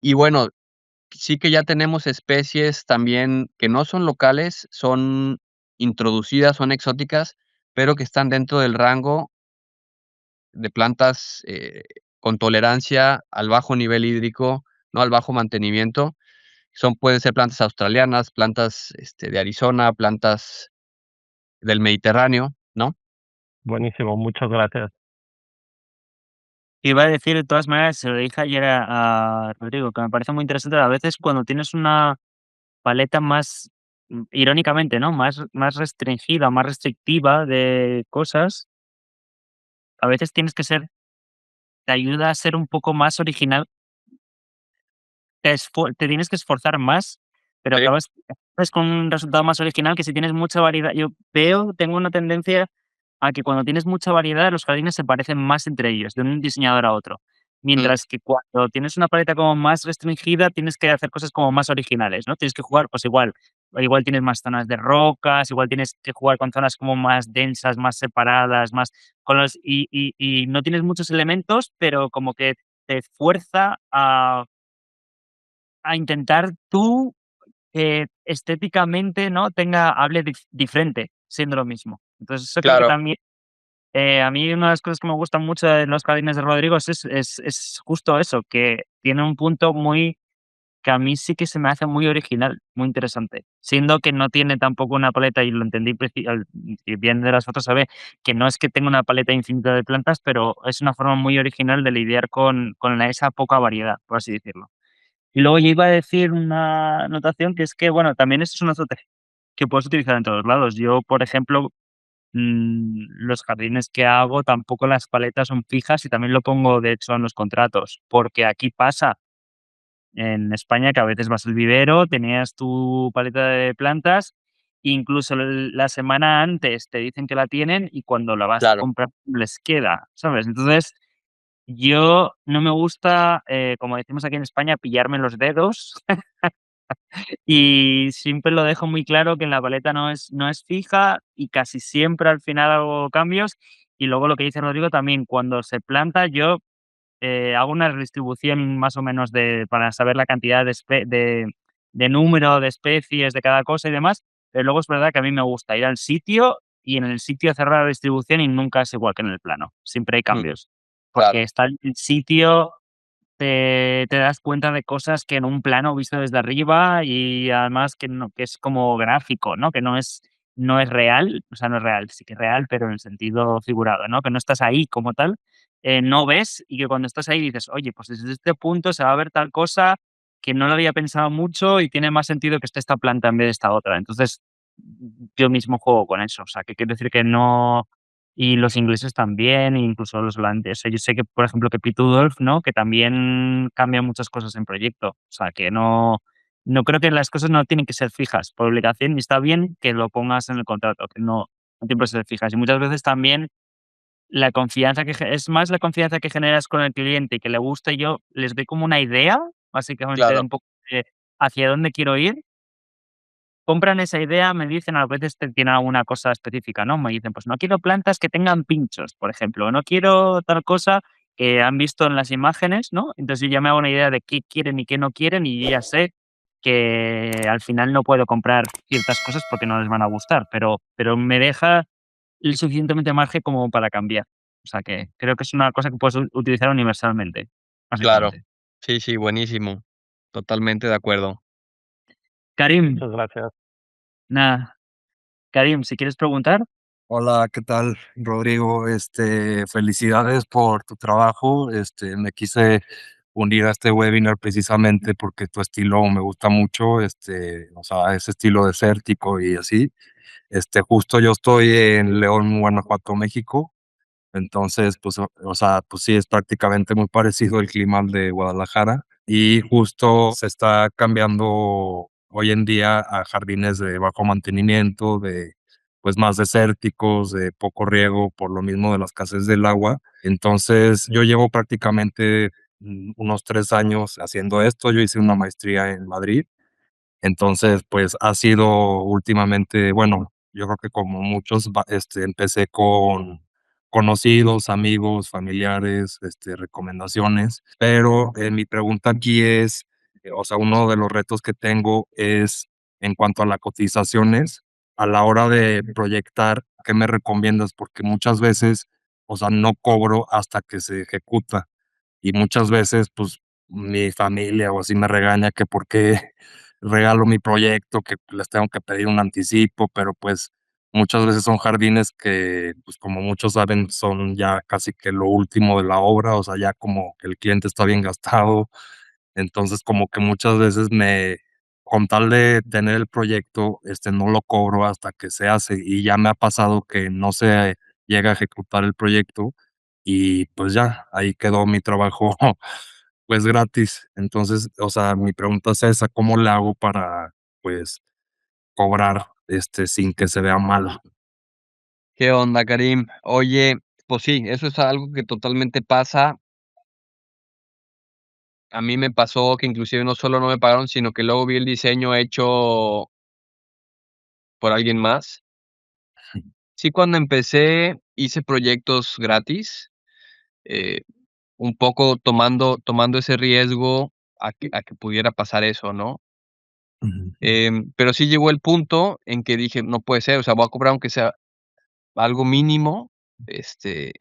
Y bueno, sí que ya tenemos especies también que no son locales, son introducidas, son exóticas, pero que están dentro del rango de plantas, con tolerancia al bajo nivel hídrico, ¿no? Al bajo mantenimiento. Pueden ser plantas australianas, plantas, de Arizona, plantas del Mediterráneo, ¿no? Buenísimo, muchas gracias. Iba a decir, de todas maneras, se lo dije ayer a Rodrigo, que me parece muy interesante a veces cuando tienes una paleta más, irónicamente, ¿no? Más restringida, más restrictiva de cosas, a veces te ayuda a ser un poco más original, te tienes que esforzar más, pero Sí. acabas con un resultado más original que si tienes mucha variedad. Tengo una tendencia a que cuando tienes mucha variedad, los jardines se parecen más entre ellos, de un diseñador a otro. Mm, Mientras que cuando tienes una paleta como más restringida, tienes que hacer cosas como más originales, ¿no? Tienes que jugar, pues igual tienes más zonas de rocas, igual tienes que jugar con zonas como más densas, más separadas, más y no tienes muchos elementos, pero como que te fuerza a intentar tú que estéticamente, ¿no? Hable diferente, siendo lo mismo. Entonces, eso creo que claro. también, a mí una de las cosas que me gustan mucho de los jardines de Rodrigo es justo eso, que tiene un punto que a mí sí que se me hace muy original, muy interesante. Siendo que no tiene tampoco una paleta, y lo entendí y bien de las fotos se ve, que no es que tenga una paleta infinita de plantas, pero es una forma muy original de lidiar con esa poca variedad, por así decirlo. Y luego yo iba a decir una anotación que es que, bueno, también esto es una estrategia que puedes utilizar en todos lados. Yo, por ejemplo, los jardines que hago tampoco las paletas son fijas y también lo pongo, de hecho, en los contratos, porque aquí pasa en España que a veces vas al vivero, tenías tu paleta de plantas, incluso la semana antes te dicen que la tienen y cuando la vas a Claro. comprar les queda, ¿sabes? Entonces, Yo no me gusta, como decimos aquí en España, pillarme los dedos y siempre lo dejo muy claro que la paleta no es fija y casi siempre al final hago cambios. Y luego lo que dice Rodrigo también, cuando se planta yo hago una distribución más o menos para saber la cantidad de número de especies de cada cosa y demás, pero luego es verdad que a mí me gusta ir al sitio y en el sitio cerrar la distribución y nunca es igual que en el plano, siempre hay Mm, cambios, porque claro, está el sitio, te das cuenta de cosas que en un plano visto desde arriba y además que es como gráfico, ¿no? Que no es real, o sea, no es real, sí que es real, pero en el sentido figurado, ¿no? Que no estás ahí como tal, no ves y que cuando estás ahí dices: "Oye, pues desde este punto se va a ver tal cosa que no lo había pensado mucho y tiene más sentido que esté esta planta en vez de esta otra". Entonces, yo mismo juego con eso, o sea, que quiero decir que no, y los ingleses también, e incluso los holandeses. Yo sé que, por ejemplo, que Pitu Dolph, ¿no? Que también cambian muchas cosas en proyecto. O sea, que no creo que las cosas no tienen que ser fijas por obligación y está bien que lo pongas en el contrato, que no tienen por ser fijas. Y muchas veces también la confianza es más la confianza que generas con el cliente y que le guste. Yo les doy como una idea, básicamente, de claro. un poco de hacia dónde quiero ir. Compran esa idea, me dicen, a veces tienen alguna cosa específica, ¿no? Me dicen, pues no quiero plantas que tengan pinchos, por ejemplo, o no quiero tal cosa que han visto en las imágenes, ¿no? Entonces yo ya me hago una idea de qué quieren y qué no quieren y yo ya sé que al final no puedo comprar ciertas cosas porque no les van a gustar, pero me deja el suficientemente margen como para cambiar. O sea que creo que es una cosa que puedes utilizar universalmente, Claro. básicamente. Sí, sí, buenísimo. Totalmente de acuerdo. Karim, Muchas gracias. nada, Karim, si quieres preguntar. Hola, ¿qué tal, Rodrigo? Felicidades por tu trabajo. Me quise unir a este webinar precisamente porque tu estilo me gusta mucho, o sea, ese estilo desértico y así. Justo yo estoy en León, Guanajuato, México. Entonces, pues, o sea, pues sí, es prácticamente muy parecido el clima al de Guadalajara y justo se está cambiando hoy en día a jardines de bajo mantenimiento, de pues más desérticos, de poco riego por lo mismo de la escasez del agua. Entonces, yo llevo prácticamente unos 3 años haciendo esto. Yo hice una maestría en Madrid, entonces, pues ha sido últimamente, bueno, yo creo que como muchos, empecé con conocidos, amigos, familiares, recomendaciones, pero mi pregunta aquí es, o sea, uno de los retos que tengo es en cuanto a las cotizaciones, a la hora de proyectar, ¿qué me recomiendas? Porque muchas veces, o sea, no cobro hasta que se ejecuta y muchas veces, pues, mi familia o así me regaña que por qué regalo mi proyecto, que les tengo que pedir un anticipo, pero, pues, muchas veces son jardines que, pues, como muchos saben, son ya casi que lo último de la obra, o sea, ya como que el cliente está bien gastado. Entonces, como que muchas veces con tal de tener el proyecto, no lo cobro hasta que se hace, y ya me ha pasado que no se llega a ejecutar el proyecto y, pues, ya, ahí quedó mi trabajo, pues, gratis. Entonces, o sea, mi pregunta es esa, ¿cómo le hago para, pues, cobrar, sin que se vea mal? ¿Qué onda, Karim? Oye, pues sí, eso es algo que totalmente pasa. A mí me pasó que inclusive no solo no me pagaron, sino que luego vi el diseño hecho por alguien más. Sí, cuando empecé hice proyectos gratis, eh, un poco tomando ese riesgo a que pudiera pasar eso, ¿no? Ujú, Pero sí llegó el punto en que dije: "No puede ser, o sea, voy a cobrar aunque sea algo mínimo, este,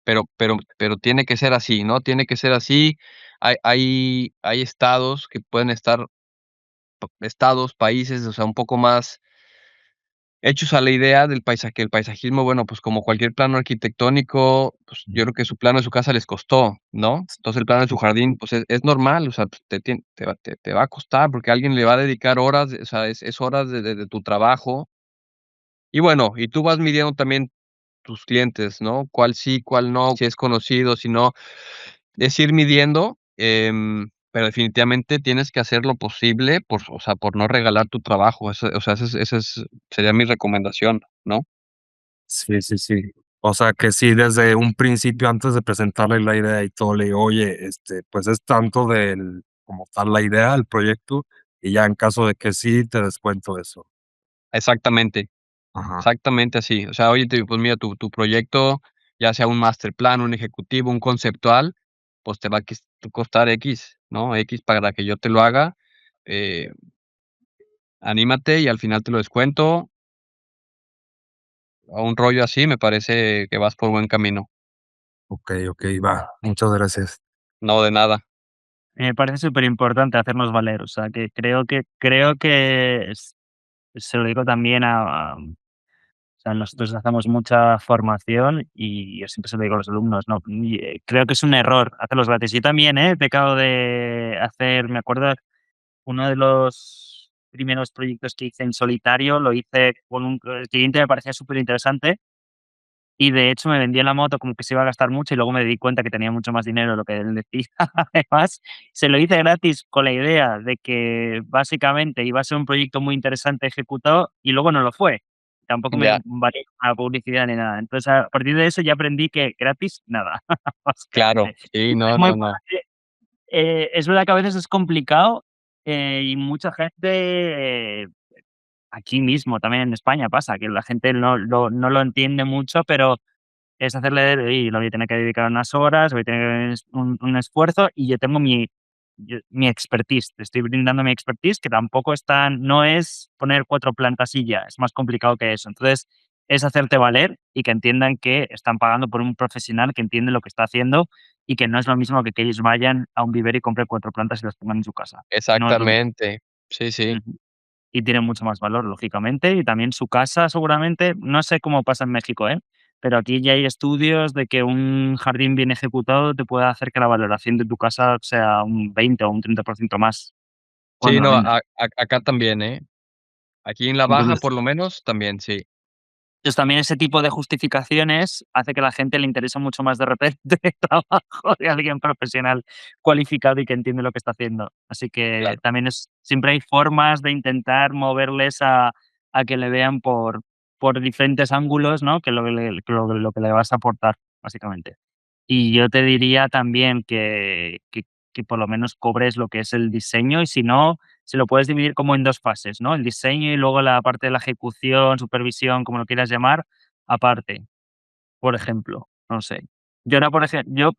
pero tiene que ser así, ¿no? Tiene que ser así". Hay estados que pueden estar estados, países, o sea, un poco más hechos a la idea del paisaje, que el paisajismo, bueno, pues como cualquier plano arquitectónico, pues yo creo que su plano de su casa les costó, ¿no? Entonces el plano de su jardín, pues es normal, o sea, pues te va a costar porque alguien le va a dedicar horas, o sea, es horas de tu trabajo. Y bueno, y tú vas midiendo también tus clientes, ¿no? Cuál sí, cuál no, si es conocido, si no. Es ir midiendo, pero definitivamente tienes que hacer lo posible por, o sea, por no regalar tu trabajo. Eso, o sea, esa sería mi recomendación, ¿no? sí, sí, sí. O sea, que sí, desde un principio, antes de presentarle la idea y todo, le digo: "Oye, pues es tanto del como tal la idea, el proyecto, y ya en caso de que sí, te descuento eso". Exactamente, Ajá. exactamente así. O sea, oye, te digo, pues mira, tu proyecto, ya sea un master plan, un ejecutivo, un conceptual, pues te va a costar X, ¿no? X para que yo te lo haga, eh, anímate y al final te lo descuento. A un rollo así, me parece que vas por buen camino. Okey, okey, va. Muchas gracias. No, de nada. Me parece súper importante hacernos valer, o sea, que creo que se lo digo también o sea, nosotros hacemos mucha formación y yo siempre se lo digo a los alumnos, ¿no? Creo que es un error hacerlos gratis. Yo también, he pecado de hacer, me acuerdo, uno de los primeros proyectos que hice en solitario, lo hice con un el cliente, me parecía súper interesante y de hecho me vendía la moto como que se iba a gastar mucho y luego me di cuenta que tenía mucho más dinero de lo que él decía. Además, se lo hice gratis con la idea de que básicamente iba a ser un proyecto muy interesante ejecutado y luego no lo fue. Tampoco me Ya, valió a publicidad ni nada. Entonces, a partir de eso ya aprendí que gratis nada, claro. básicamente. Sí, no, Es muy no, no. importante, es verdad que a veces es complicado, y mucha gente, aquí mismo también en España pasa, que la gente no lo entiende mucho, pero es hacerle, y le voy a tener que dedicar unas horas, voy a tener un esfuerzo y yo tengo mi expertise, te estoy brindando mi expertise, que tampoco es tan, no es poner 4 plantas y ya, es más complicado que eso. Entonces, es hacerte valer y que entiendan que están pagando por un profesional que entiende lo que está haciendo y que no es lo mismo que ellos vayan a un vivero y compren 4 plantas y las pongan en su casa. No es lo mismo. Exactamente. Sí, sí. Ujú. Y tiene mucho más valor, lógicamente, y también su casa seguramente, no sé cómo pasa en México, ¿eh? Pero aquí ya hay estudios de que un jardín bien ejecutado te puede hacer que la valoración de tu casa sea un 20 o un 30% más Sí, cuando la no, vendas. acá también, ¿eh? Aquí en la baja, Entonces por lo menos, también, sí. entonces también ese tipo de justificaciones hace que a la gente le interese mucho más de repente el trabajo de alguien profesional cualificado y que entiende lo que está haciendo. Así que Claro. también siempre hay formas de intentar moverles a que le vean por diferentes ángulos, ¿no? Que lo que le vas a aportar, básicamente. Y yo te diría también que por lo menos cobres lo que es el diseño y si no, se lo puedes dividir como en 2 fases, ¿no? El diseño y luego la parte de la ejecución, supervisión, como lo quieras llamar, aparte, por ejemplo, no sé. Yo ahora, por ejemplo, yo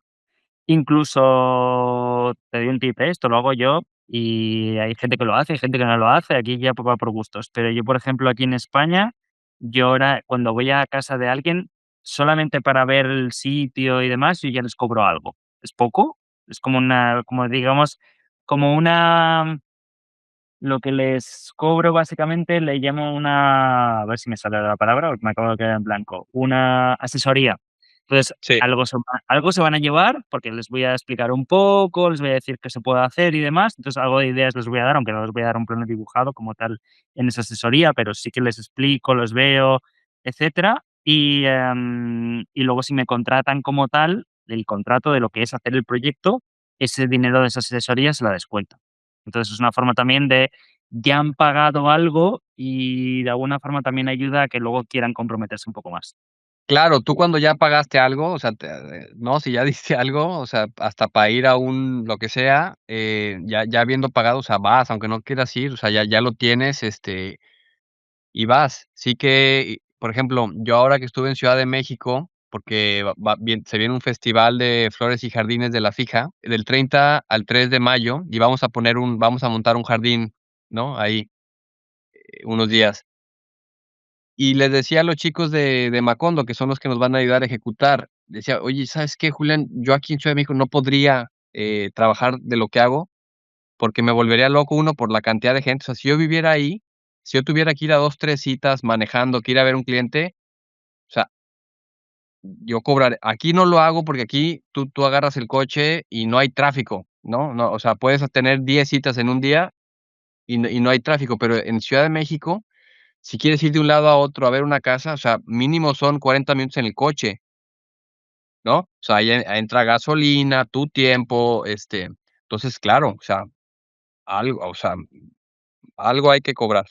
incluso te doy un tip, esto lo hago yo y hay gente que lo hace, hay gente que no lo hace, aquí ya va por gustos. Pero yo, por ejemplo, aquí en España, yo ahora cuando voy a casa de alguien, solamente para ver el sitio y demás, yo ya les cobro algo. Es poco, es como una, como digamos, como una lo que les cobro básicamente le llamo una, a ver si me sale la palabra, porque me acabo de quedar en blanco, una asesoría. Entonces, Sí, algo se van a llevar, porque les voy a explicar un poco, les voy a decir qué se puede hacer y demás. Entonces, algo de ideas les voy a dar, aunque no les voy a dar un plano dibujado como tal en esa asesoría, pero sí que les explico, los veo, etcétera. Y luego si me contratan como tal, el contrato de lo que es hacer el proyecto, ese dinero de esa asesoría se la descuento. Entonces, es una forma también de ya han pagado algo y de alguna forma también ayuda a que luego quieran comprometerse un poco más. claro, tú cuando ya pagaste algo, o sea, no, si ya diste algo, o sea, hasta para ir a un lo que sea, ya habiendo pagado, o sea, vas, aunque no quieras ir, o sea, ya lo tienes, y vas. Sí que, por ejemplo, yo ahora que estuve en Ciudad de México, porque se viene un festival de flores y jardines de La Fija, del 30 al 3 de mayo, y vamos a montar un jardín, ¿no? Ahí, unos días. Y les decía a los chicos de Macondo, que son los que nos van a ayudar a ejecutar, decía: "Oye, ¿sabes qué, Julián? Yo aquí en Ciudad de México no podría, trabajar de lo que hago, porque me volvería loco, uno, por la cantidad de gente. O sea, si yo viviera ahí, si yo tuviera que ir a 2 3 citas manejando, que ir a ver un cliente, o sea, yo cobrar aquí no lo hago porque aquí tú agarras el coche y no hay tráfico, ¿no? No, o sea, puedes tener 10 citas en un día y no hay tráfico, pero en Ciudad de México, si quieres ir de un lado a otro a ver una casa, o sea, mínimo son 40 minutos en el coche, ¿no? O sea, ahí entra gasolina, tu tiempo, entonces, claro, o sea, algo hay que cobrar.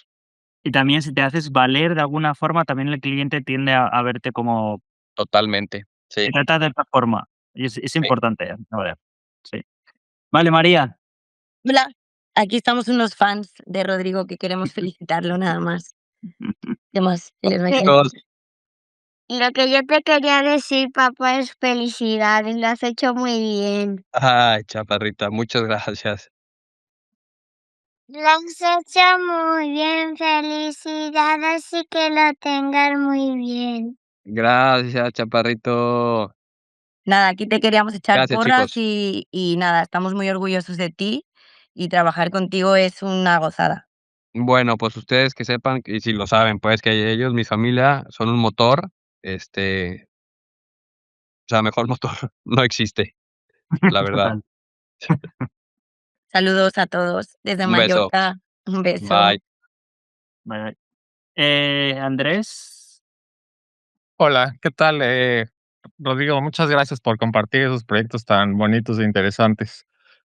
Y también si te haces valer de alguna forma, también el cliente tiende a verte como Totalmente. Sí. Se trata de esta forma. Y es Sí. importante saber. Sí. Vale, María. Hola, aquí estamos unos fans de Rodrigo que queremos felicitarlo nada más. ¿Qué más? ¿Tienes Sí. que- Todos. Lo que yo te quería decir, papá, es felicidades, lo has hecho muy bien. Ay, chaparrita, muchas gracias. Lo has hecho muy bien, felicidades y que lo tengas muy bien. Gracias, chaparrito. Nada, aquí te queríamos echar Gracias, porras chicos. y nada, estamos muy orgullosos de ti y trabajar contigo es una gozada. Bueno, pues ustedes que sepan, y si lo saben, pues que ellos, mi familia, son un motor, o sea, mejor motor no existe, la verdad. Total. Saludos a todos desde Un beso. Mallorca. Un beso. Bye. Vale. Andrés. Hola, ¿qué tal? Rodrigo, muchas gracias por compartir esos proyectos tan bonitos e interesantes.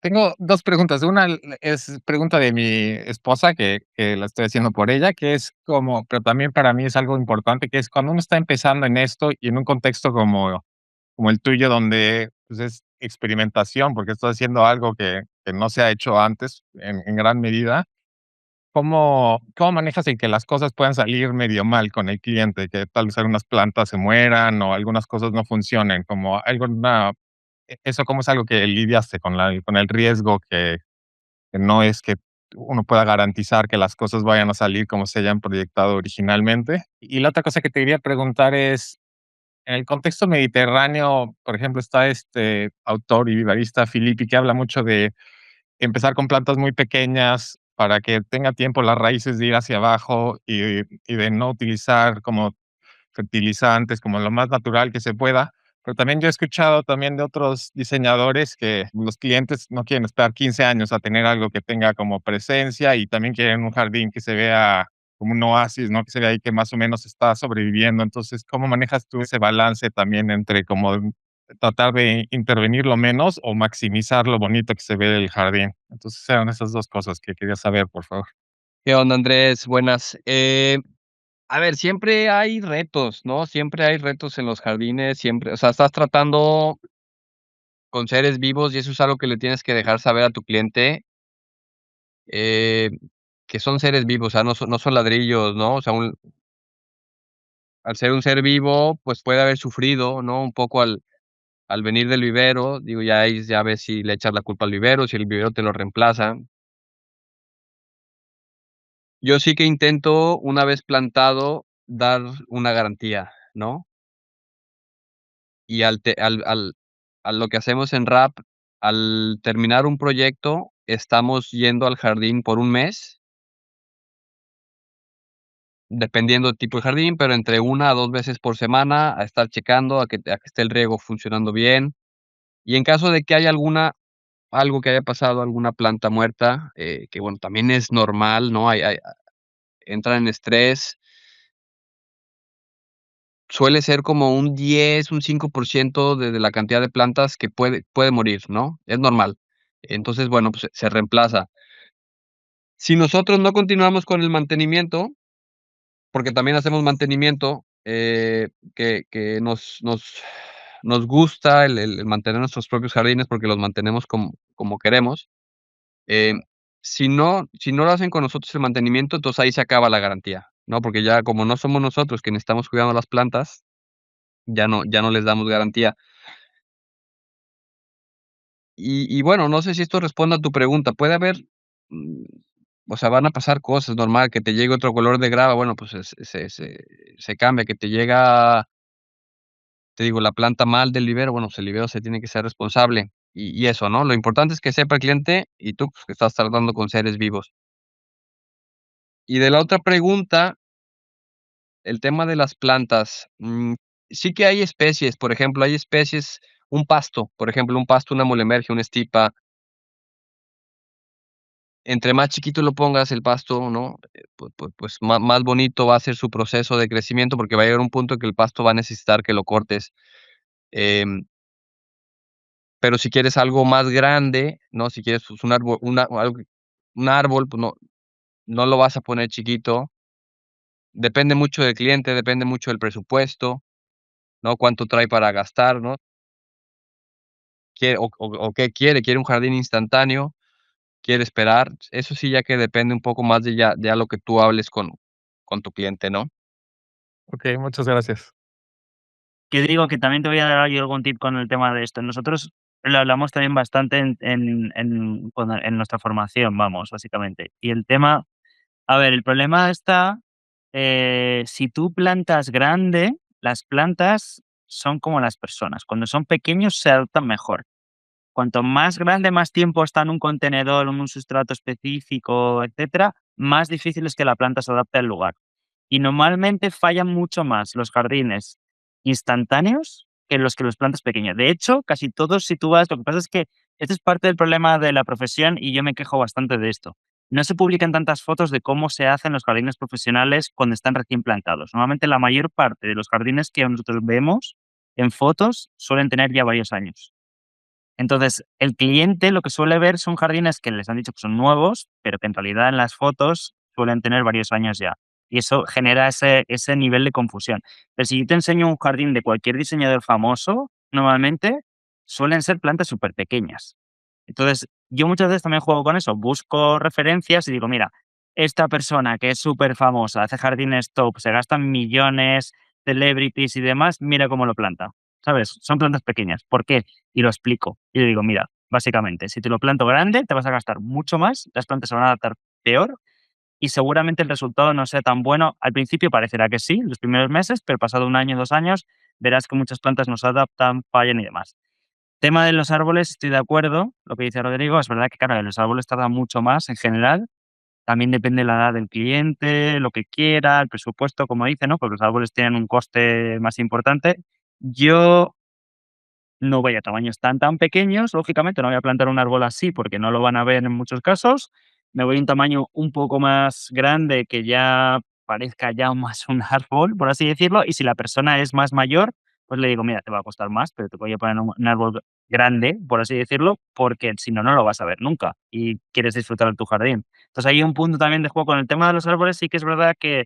Tengo dos preguntas. Una es pregunta de mi esposa, que la estoy haciendo por ella, que es como, pero también para mí es algo importante, que es cuando uno está empezando en esto y en un contexto como el tuyo, donde pues, es experimentación, porque estás haciendo algo que no se ha hecho antes en gran medida. ¿Cómo manejas el que las cosas puedan salir medio mal con el cliente? Que tal vez algunas plantas se mueran o algunas cosas no funcionen, como alguna eso, ¿cómo es algo que lidiaste con el riesgo que no es que uno pueda garantizar que las cosas vayan a salir como se hayan proyectado originalmente? Y la otra cosa que te quería preguntar es, en el contexto mediterráneo, por ejemplo, está este autor y vivarista Filippi, que habla mucho de empezar con plantas muy pequeñas para que tenga tiempo las raíces de ir hacia abajo y de no utilizar como fertilizantes, como lo más natural que se pueda. Pero también yo he escuchado también de otros diseñadores que los clientes no quieren esperar 15 años a tener algo que tenga como presencia y también quieren un jardín que se vea como un oasis, ¿no? Que se vea ahí que más o menos está sobreviviendo. Entonces, ¿cómo manejas tú ese balance también entre como tratar de intervenir lo menos o maximizar lo bonito que se ve del jardín? Entonces, eran esas dos cosas que quería saber, por favor. ¿Qué onda, Andrés? Buenas. A ver, siempre hay retos, ¿no? Siempre hay retos en los jardines, siempre, o sea, estás tratando con seres vivos y eso es algo que le tienes que dejar saber a tu cliente, eh, que son seres vivos, o sea, no son ladrillos, ¿no? O sea, al ser un ser vivo, pues puede haber sufrido, ¿no? Un poco al venir del vivero, digo, ya ahí ya ves si le echas la culpa al vivero, si el vivero te lo reemplaza. Yo sí que intento, una vez plantado, dar una garantía, ¿no? Y al te al a lo que hacemos en RAP, al terminar un proyecto, estamos yendo al jardín por un mes, dependiendo del tipo de jardín, pero entre 1 a 2 veces por semana, a estar checando a que esté el riego funcionando bien. Y en caso de que haya algo que haya pasado, alguna planta muerta, que bueno, también es normal, ¿no? Entran en estrés. Suele ser como un 10, un 5% de la cantidad de plantas que puede morir, ¿no? Es normal. Entonces, bueno, pues, se reemplaza. Si nosotros no continuamos con el mantenimiento, porque también hacemos mantenimiento, que nos gusta el mantener nuestros propios jardines, porque los mantenemos como queremos. Si no lo hacen con nosotros el mantenimiento, entonces ahí se acaba la garantía, ¿no? Porque ya como no somos nosotros quienes estamos cuidando las plantas, ya no les damos garantía. Y bueno, no sé si esto responde a tu pregunta. Puede haber, mm, o sea, van a pasar cosas, normal, que te llegue otro color de grava, bueno, pues se cambia, que te llega, te digo, la planta mal del vivero, bueno, pues el vivero se tiene que ser responsable y eso, ¿no? Lo importante es que sepa el cliente y tú, pues, que estás tratando con seres vivos. Y de la otra pregunta, el tema de las plantas, sí que hay especies, por ejemplo, hay especies, un pasto, por ejemplo, un pasto, una mulemergia, una estipa. Entre más chiquito lo pongas el pasto, ¿no? Pues más bonito va a ser su proceso de crecimiento, porque va a llegar un punto en que el pasto va a necesitar que lo cortes. Em, pero si quieres algo más grande, ¿no? Si quieres, pues, un árbol, pues no lo vas a poner chiquito. Depende mucho del cliente, depende mucho del presupuesto. ¿no? Cuánto trae para gastar, ¿no? O qué quiere un jardín instantáneo, quiere esperar. Eso sí, ya que depende un poco más de ya lo que tú hables con tu cliente, ¿no? Ok, muchas gracias. Que digo que también te voy a dar yo algún tip con el tema de esto. Nosotros lo hablamos también bastante en nuestra formación, vamos, básicamente. Y el tema, a ver, el problema está, si tú plantas grande, las plantas son como las personas. Cuando son pequeños se adaptan mejor. Cuanto más grande, más tiempo está en un contenedor, en un sustrato específico, etcétera, más difícil es que la planta se adapte al lugar. Y normalmente fallan mucho más los jardines instantáneos que los plantas pequeñas. De hecho, casi todos, si tú vas, lo que pasa es que este es parte del problema de la profesión y yo me quejo bastante de esto. No se publican tantas fotos de cómo se hacen los jardines profesionales cuando están recién plantados. Normalmente la mayor parte de los jardines que nosotros vemos en fotos suelen tener ya varios años. Entonces, el cliente lo que suele ver son jardines que les han dicho que son nuevos, pero que en realidad en las fotos suelen tener varios años ya. Y eso genera ese nivel de confusión. Pero si yo te enseño un jardín de cualquier diseñador famoso, normalmente suelen ser plantas súper pequeñas. Entonces, yo muchas veces también juego con eso. Busco referencias y digo, mira, esta persona que es súper famosa, hace jardines top, se gastan millones, celebrities y demás, mira cómo lo planta. ¿Sabes? Son plantas pequeñas. ¿Por qué? Y lo explico. Y le digo, mira, básicamente, si te lo planto grande, te vas a gastar mucho más, las plantas se van a adaptar peor y seguramente el resultado no sea tan bueno. Al principio parecerá que sí, los primeros meses, pero pasado 1 año, 2 años, verás que muchas plantas no se adaptan, fallan y demás. Tema de los árboles, estoy de acuerdo, lo que dice Rodrigo, es verdad que, claro, los árboles tardan mucho más en general, también depende de la edad del cliente, lo que quiera, el presupuesto, como dice, ¿no? Porque los árboles tienen un coste más importante. Yo no voy a tamaños tan pequeños, lógicamente, no voy a plantar un árbol así porque no lo van a ver en muchos casos. Me voy a un tamaño un poco más grande que ya parezca ya más un árbol, por así decirlo, y si la persona es más mayor, pues le digo: "Mira, te va a costar más, pero te voy a poner un árbol grande", por así decirlo, porque si no, no lo vas a ver nunca y quieres disfrutar de tu jardín. Entonces, hay un punto también de juego con el tema de los árboles, sí que es verdad que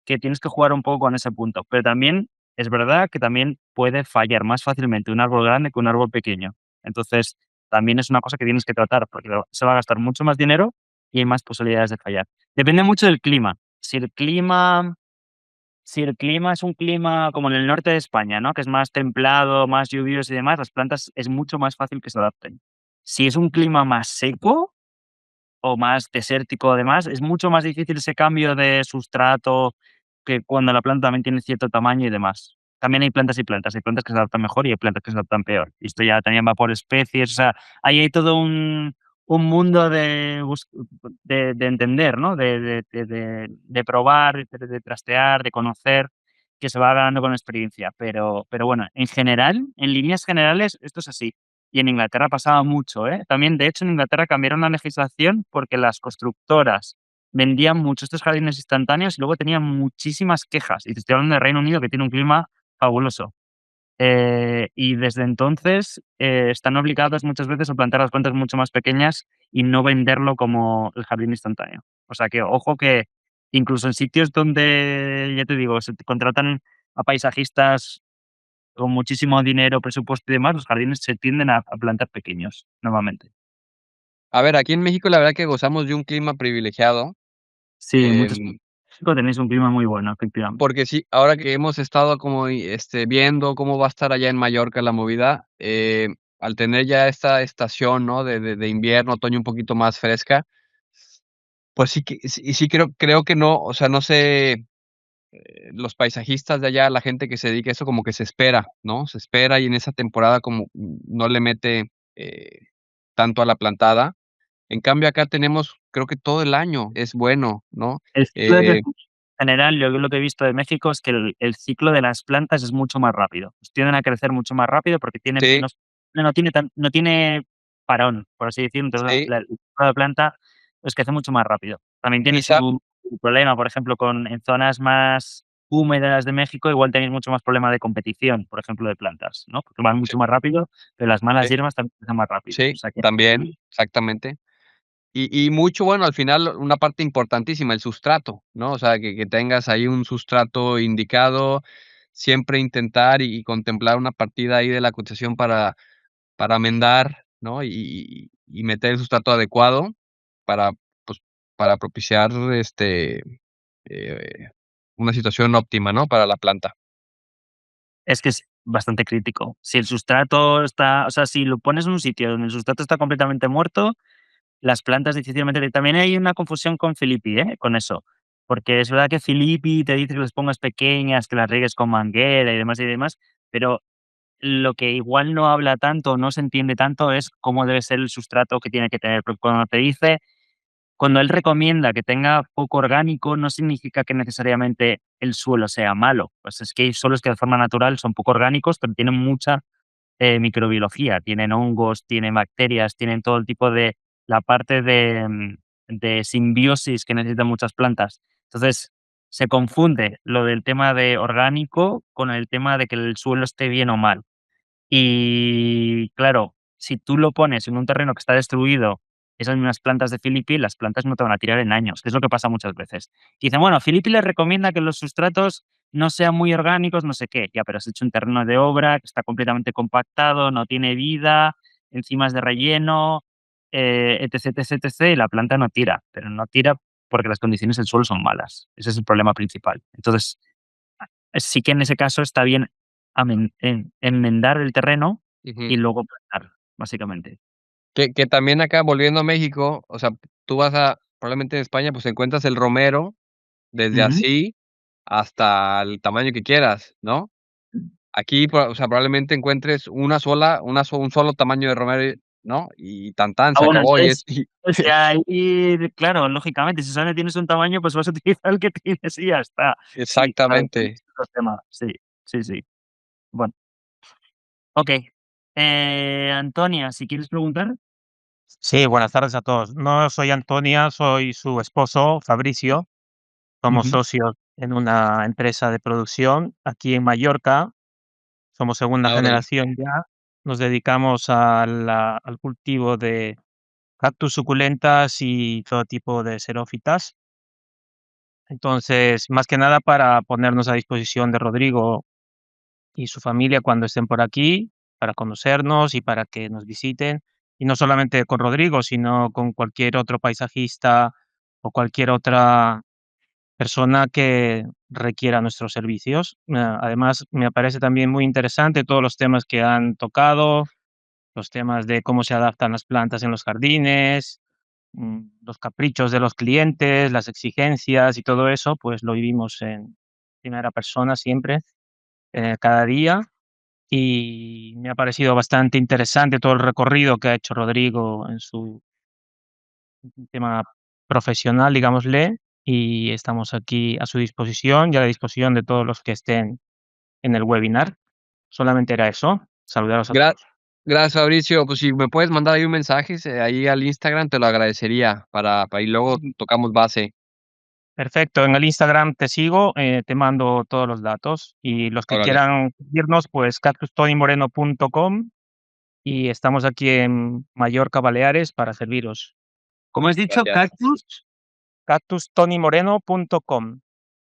tienes que jugar un poco con ese punto, pero también es verdad que también puede fallar más fácilmente un árbol grande que un árbol pequeño. Entonces, también es una cosa que tienes que tratar, porque se va a gastar mucho más dinero y hay más posibilidades de fallar. Depende mucho del clima. Si el clima es un clima como en el norte de España, ¿no? Que es más templado, más lluvioso y demás, las plantas es mucho más fácil que se adapten. Si es un clima más seco, o más desértico, además, es mucho más difícil ese cambio de sustrato que cuando la planta también tiene cierto tamaño y demás. También hay plantas y plantas, hay plantas que se adaptan mejor y hay plantas que se adaptan peor. Y esto ya también va por especies, o sea, ahí hay todo un mundo de entender, ¿no? De probar, de trastear, de conocer, que se va ganando con experiencia. Pero bueno, en general, en líneas generales, esto es así. Y en Inglaterra pasaba mucho, ¿eh? También, de hecho, en Inglaterra cambiaron la legislación porque las constructoras vendían mucho estos jardines instantáneos y luego tenían muchísimas quejas. Y te estoy hablando de Reino Unido, que tiene un clima fabuloso. Y desde entonces están obligados muchas veces a plantar las plantas mucho más pequeñas y no venderlo como el jardín instantáneo. O sea que, ojo que incluso en sitios donde, ya te digo, se contratan a paisajistas con muchísimo dinero, presupuesto y demás, los jardines se tienden a plantar pequeños, normalmente. A ver, aquí en México la verdad que gozamos de un clima privilegiado, Sí, en muchos em, México tenéis un clima muy bueno, efectivamente. porque sí, ahora que hemos estado como viendo cómo va a estar allá en Mallorca la movida, al tener ya esta estación, ¿no? De invierno, otoño un poquito más fresca, pues sí creo que no, o sea, no sé, los paisajistas de allá, la gente que se dedica a eso como que se espera, ¿no? Se espera y en esa temporada como no le mete, tanto a la plantada. En cambio, acá tenemos, creo que todo el año es bueno, ¿no? El ciclo de Eh, crecimiento en general, yo lo que he visto de México es que el ciclo de las plantas es mucho más rápido. Pues tienden a crecer mucho más rápido porque tienen sí, menos no tiene parón, por así decirlo. Entonces, sí, el ciclo de planta, pues crece mucho más rápido. También tiene quizá su problema, por ejemplo, en zonas más húmedas de México, igual tenéis mucho más problema de competición, por ejemplo, de plantas, ¿no? Porque van sí, mucho más rápido, pero las malas sí, hierbas también crecen más rápido. O sí, sea que también, exactamente. Y mucho, bueno, al final una parte importantísima, el sustrato, ¿no? O sea, que tengas ahí un sustrato indicado. siempre intentar y contemplar una partida ahí de la cotización para amendar, ¿no? Y meter el sustrato adecuado para, pues, para propiciar eh, una situación óptima, ¿no? Para la planta. Es que es bastante crítico. Si el sustrato está, o sea, si lo pones en un sitio donde el sustrato está completamente muerto, las plantas difícilmente. También hay una confusión con Filippi, con eso. Porque es verdad que Filippi te dice que las pongas pequeñas, que las riegues con manguera y demás, pero lo que igual no habla tanto, no se entiende tanto, es cómo debe ser el sustrato que tiene que tener. Porque cuando él recomienda que tenga poco orgánico, no significa que necesariamente el suelo sea malo. Pues es que hay suelos que de forma natural son poco orgánicos, pero tienen mucha microbiología. Tienen hongos, tienen bacterias, tienen todo el tipo de la parte de simbiosis que necesitan muchas plantas. Entonces, se confunde lo del tema de orgánico con el tema de que el suelo esté bien o mal. Y claro, si tú lo pones en un terreno que está destruido, esas mismas plantas de Filippi, las plantas no te van a tirar en años, que es lo que pasa muchas veces. Y dicen, bueno, Filippi les recomienda que los sustratos no sean muy orgánicos, no sé qué. Ya, pero has hecho un terreno de obra que está completamente compactado, no tiene vida, enzimas de relleno, etc, etc, etc, y la planta no tira. Pero no tira porque las condiciones del suelo son malas. Ese es el problema principal. Entonces, sí que en ese caso está bien enmendar el terreno Ujú. y luego plantar, básicamente. Que también acá, volviendo a México, o sea, tú vas probablemente en España, pues encuentras el romero desde Ujú. así hasta el tamaño que quieras, ¿no? Aquí, o sea, probablemente encuentres un solo tamaño de romero, ¿no? Y tan tan, Ah, se bueno, acabó entonces, o sea, ahí, claro, lógicamente, si solamente tienes un tamaño, pues vas a utilizar el que tienes y ya está. Sí, claro, exactamente. es otro tema. Sí, sí, sí. Bueno, okey. Antonia, si quieres preguntar. Sí, buenas tardes a todos. No soy Antonia, soy su esposo, Fabricio. Somos Ujú. socios en una empresa de producción aquí en Mallorca. Somos segunda Ah, órale. generación ya. Nos dedicamos al cultivo de cactus, suculentas y todo tipo de xerófitas. Entonces, más que nada para ponernos a disposición de Rodrigo y su familia cuando estén por aquí, para conocernos y para que nos visiten. Y no solamente con Rodrigo, sino con cualquier otro paisajista o cualquier otra persona que requiera nuestros servicios. Además, me parece también muy interesante todos los temas que han tocado, los temas de cómo se adaptan las plantas en los jardines, los caprichos de los clientes, las exigencias y todo eso, pues lo vivimos en primera persona siempre, cada día. Y me ha parecido bastante interesante todo el recorrido que ha hecho Rodrigo en su tema profesional, digámosle, y estamos aquí a su disposición y a la disposición de todos los que estén en el webinar. Solamente era eso. Saludaros a Gra todos. Gracias, Fabricio. Pues, si me puedes mandar ahí un mensaje, ahí al Instagram, te lo agradecería para y luego Sí. tocamos base. Perfecto, en el Instagram te sigo, te mando todos los datos y los que Órale. quieran seguirnos, pues cactustonymoreno.com y estamos aquí en Mallorca, Baleares para serviros. ¿Cómo has dicho? Gracias. ¿Cactus? cactustonymoreno.com.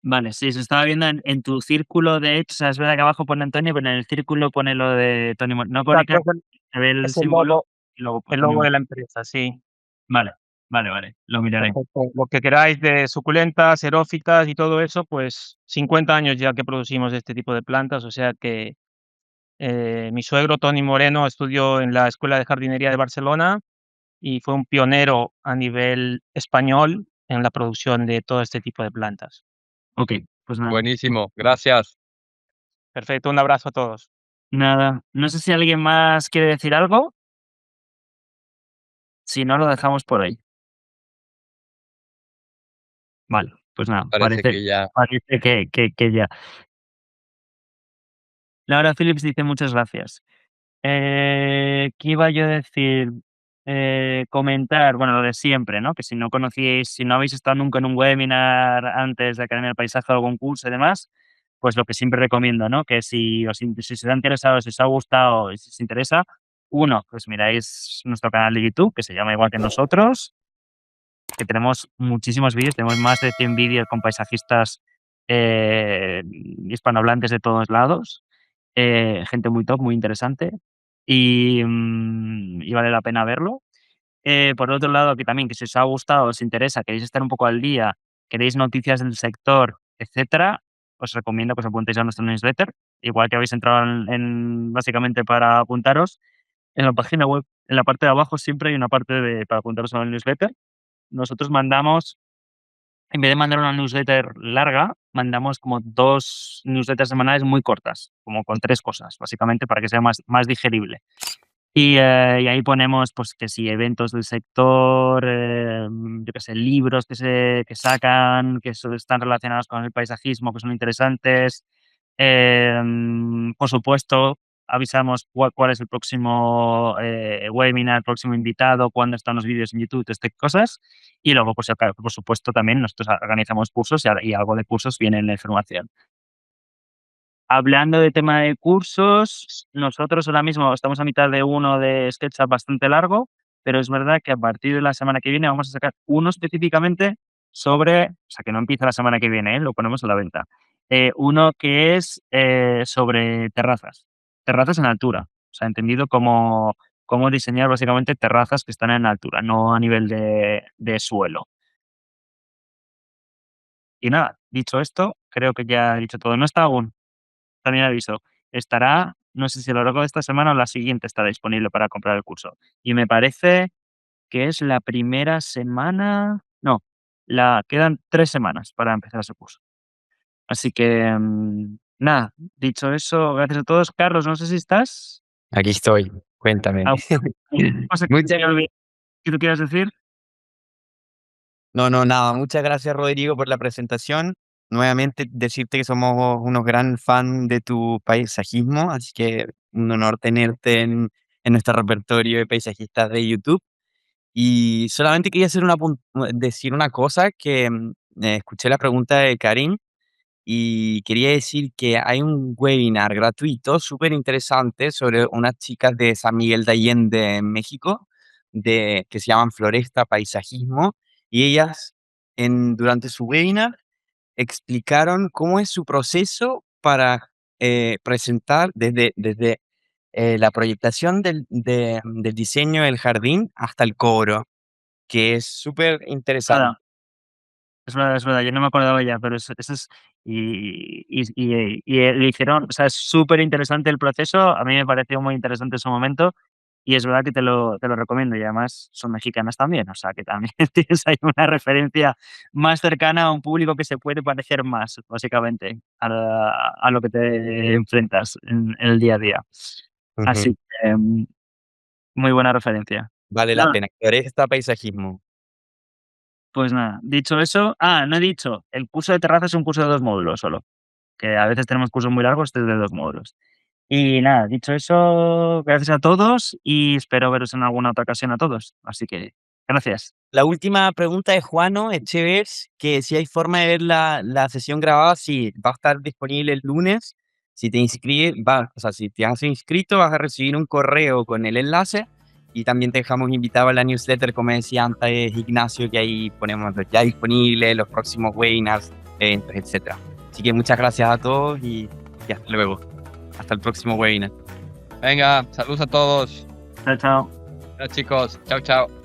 Vale, sí, se estaba viendo en tu círculo, de hecho, o sea, es verdad que abajo pone Antonio, pero en el círculo pone lo de Tony no pone Exacto, Cactus, se ve el es el símbolo logo y luego el Tony logo de la empresa, sí. Vale, vale, vale, lo miraré. Perfecto. Lo que queráis de suculentas, xerófitas y todo eso, pues 50 años ya que producimos este tipo de plantas, o sea que mi suegro Tony Moreno estudió en la Escuela de Jardinería de Barcelona y fue un pionero a nivel español en la producción de todo este tipo de plantas. Okey, pues nada. Buenísimo, gracias. Perfecto, un abrazo a todos. Nada, no sé si alguien más quiere decir algo, si no lo dejamos por ahí. Vale, pues nada, Parece parece que ya parece que ya. Laura Phillips dice: "Muchas gracias". ¿Qué iba yo a decir? Comentar, bueno, lo de siempre, ¿no? Que si no conocíais, si no habéis estado nunca en un webinar antes de Academia del Paisaje o algún curso y demás, pues lo que siempre recomiendo, ¿no? Que si os ha interesado, si os ha gustado y si os interesa, uno, pues miráis nuestro canal de YouTube, que se llama igual que nosotros, que tenemos muchísimos vídeos, tenemos más de 100 vídeos con paisajistas hispanohablantes de todos lados, gente muy top, muy interesante y vale la pena verlo. Por otro lado, que también, que si os ha gustado, os interesa, queréis estar un poco al día, queréis noticias del sector, etcétera, os recomiendo que os apuntéis a nuestro newsletter. Igual que habéis entrado básicamente para apuntaros, en la página web, en la parte de abajo siempre hay una parte para apuntaros al newsletter. Nosotros mandamos, en vez de mandar una newsletter larga, mandamos como 2 newsletters semanales muy cortas, como con 3 cosas, básicamente para que sea más digerible. Y ahí ponemos, pues, que si eventos del sector, yo qué sé, libros que sacan, que están relacionados con el paisajismo, que son interesantes. Por supuesto, avisamos cuál es el próximo webinar, el próximo invitado, cuándo están los vídeos en YouTube, estas cosas. Y luego, pues, claro, por supuesto, también nosotros organizamos cursos y algo de cursos viene en la información. Hablando de tema de cursos, nosotros ahora mismo estamos a mitad de uno de SketchUp bastante largo, pero es verdad que a partir de la semana que viene vamos a sacar uno específicamente sobre, o sea, que no empieza la semana que viene, lo ponemos a la venta. Uno que es sobre terrazas en altura, o sea, entendido como cómo diseñar básicamente terrazas que están en altura, no a nivel de suelo. Y nada, dicho esto, creo que ya he dicho todo. No está aún. También aviso, estará, no sé si a lo largo de esta semana o la siguiente estará disponible para comprar el curso. Y me parece que es la primera semana, no, quedan 3 semanas para empezar ese curso. Así que, nada, dicho eso, gracias a todos. Carlos, no sé si estás. Aquí estoy, cuéntame. ¿Alguna cosa que tú quieras decir? No, nada, muchas gracias Rodrigo por la presentación. Nuevamente decirte que somos unos gran fan de tu paisajismo, así que un honor tenerte en nuestro repertorio de paisajistas de YouTube. Y solamente quería decir una cosa, que escuché la pregunta de Karim y quería decir que hay un webinar gratuito súper interesante sobre unas chicas de San Miguel de Allende, en México, que se llaman Floresta Paisajismo, y ellas durante su webinar explicaron cómo es su proceso para presentar desde la proyectación del diseño del jardín hasta el cobro, que es súper interesante. Es verdad, yo no me acordaba ya, pero eso es. Lo hicieron, o sea, es súper interesante el proceso. A mí me pareció muy interesante en su momento y es verdad que te lo recomiendo. Y además son mexicanas también, o sea que también tienes ahí una referencia más cercana a un público que se puede parecer más, básicamente, a lo que te enfrentas en el día a día. Así que, muy buena referencia. Vale la pena. Floresta Paisajismo. Pues nada, dicho eso, no he dicho, el curso de terraza es un curso de 2 módulos solo, que a veces tenemos cursos muy largos, este es de 2 módulos. Y nada, dicho eso, gracias a todos y espero veros en alguna otra ocasión a todos. Así que, gracias. La última pregunta de Juano Echeves, que si hay forma de ver la sesión grabada, sí, va a estar disponible el lunes. Si te inscribes, si te has inscrito, vas a recibir un correo con el enlace. Y también te dejamos invitado a la newsletter, como decía antes Ignacio, que ahí ponemos ya disponible los próximos webinars, eventos, etc. Así que muchas gracias a todos y hasta luego. Hasta el próximo webinar. Venga, saludos a todos. Chao, chao. Chao chicos, chao.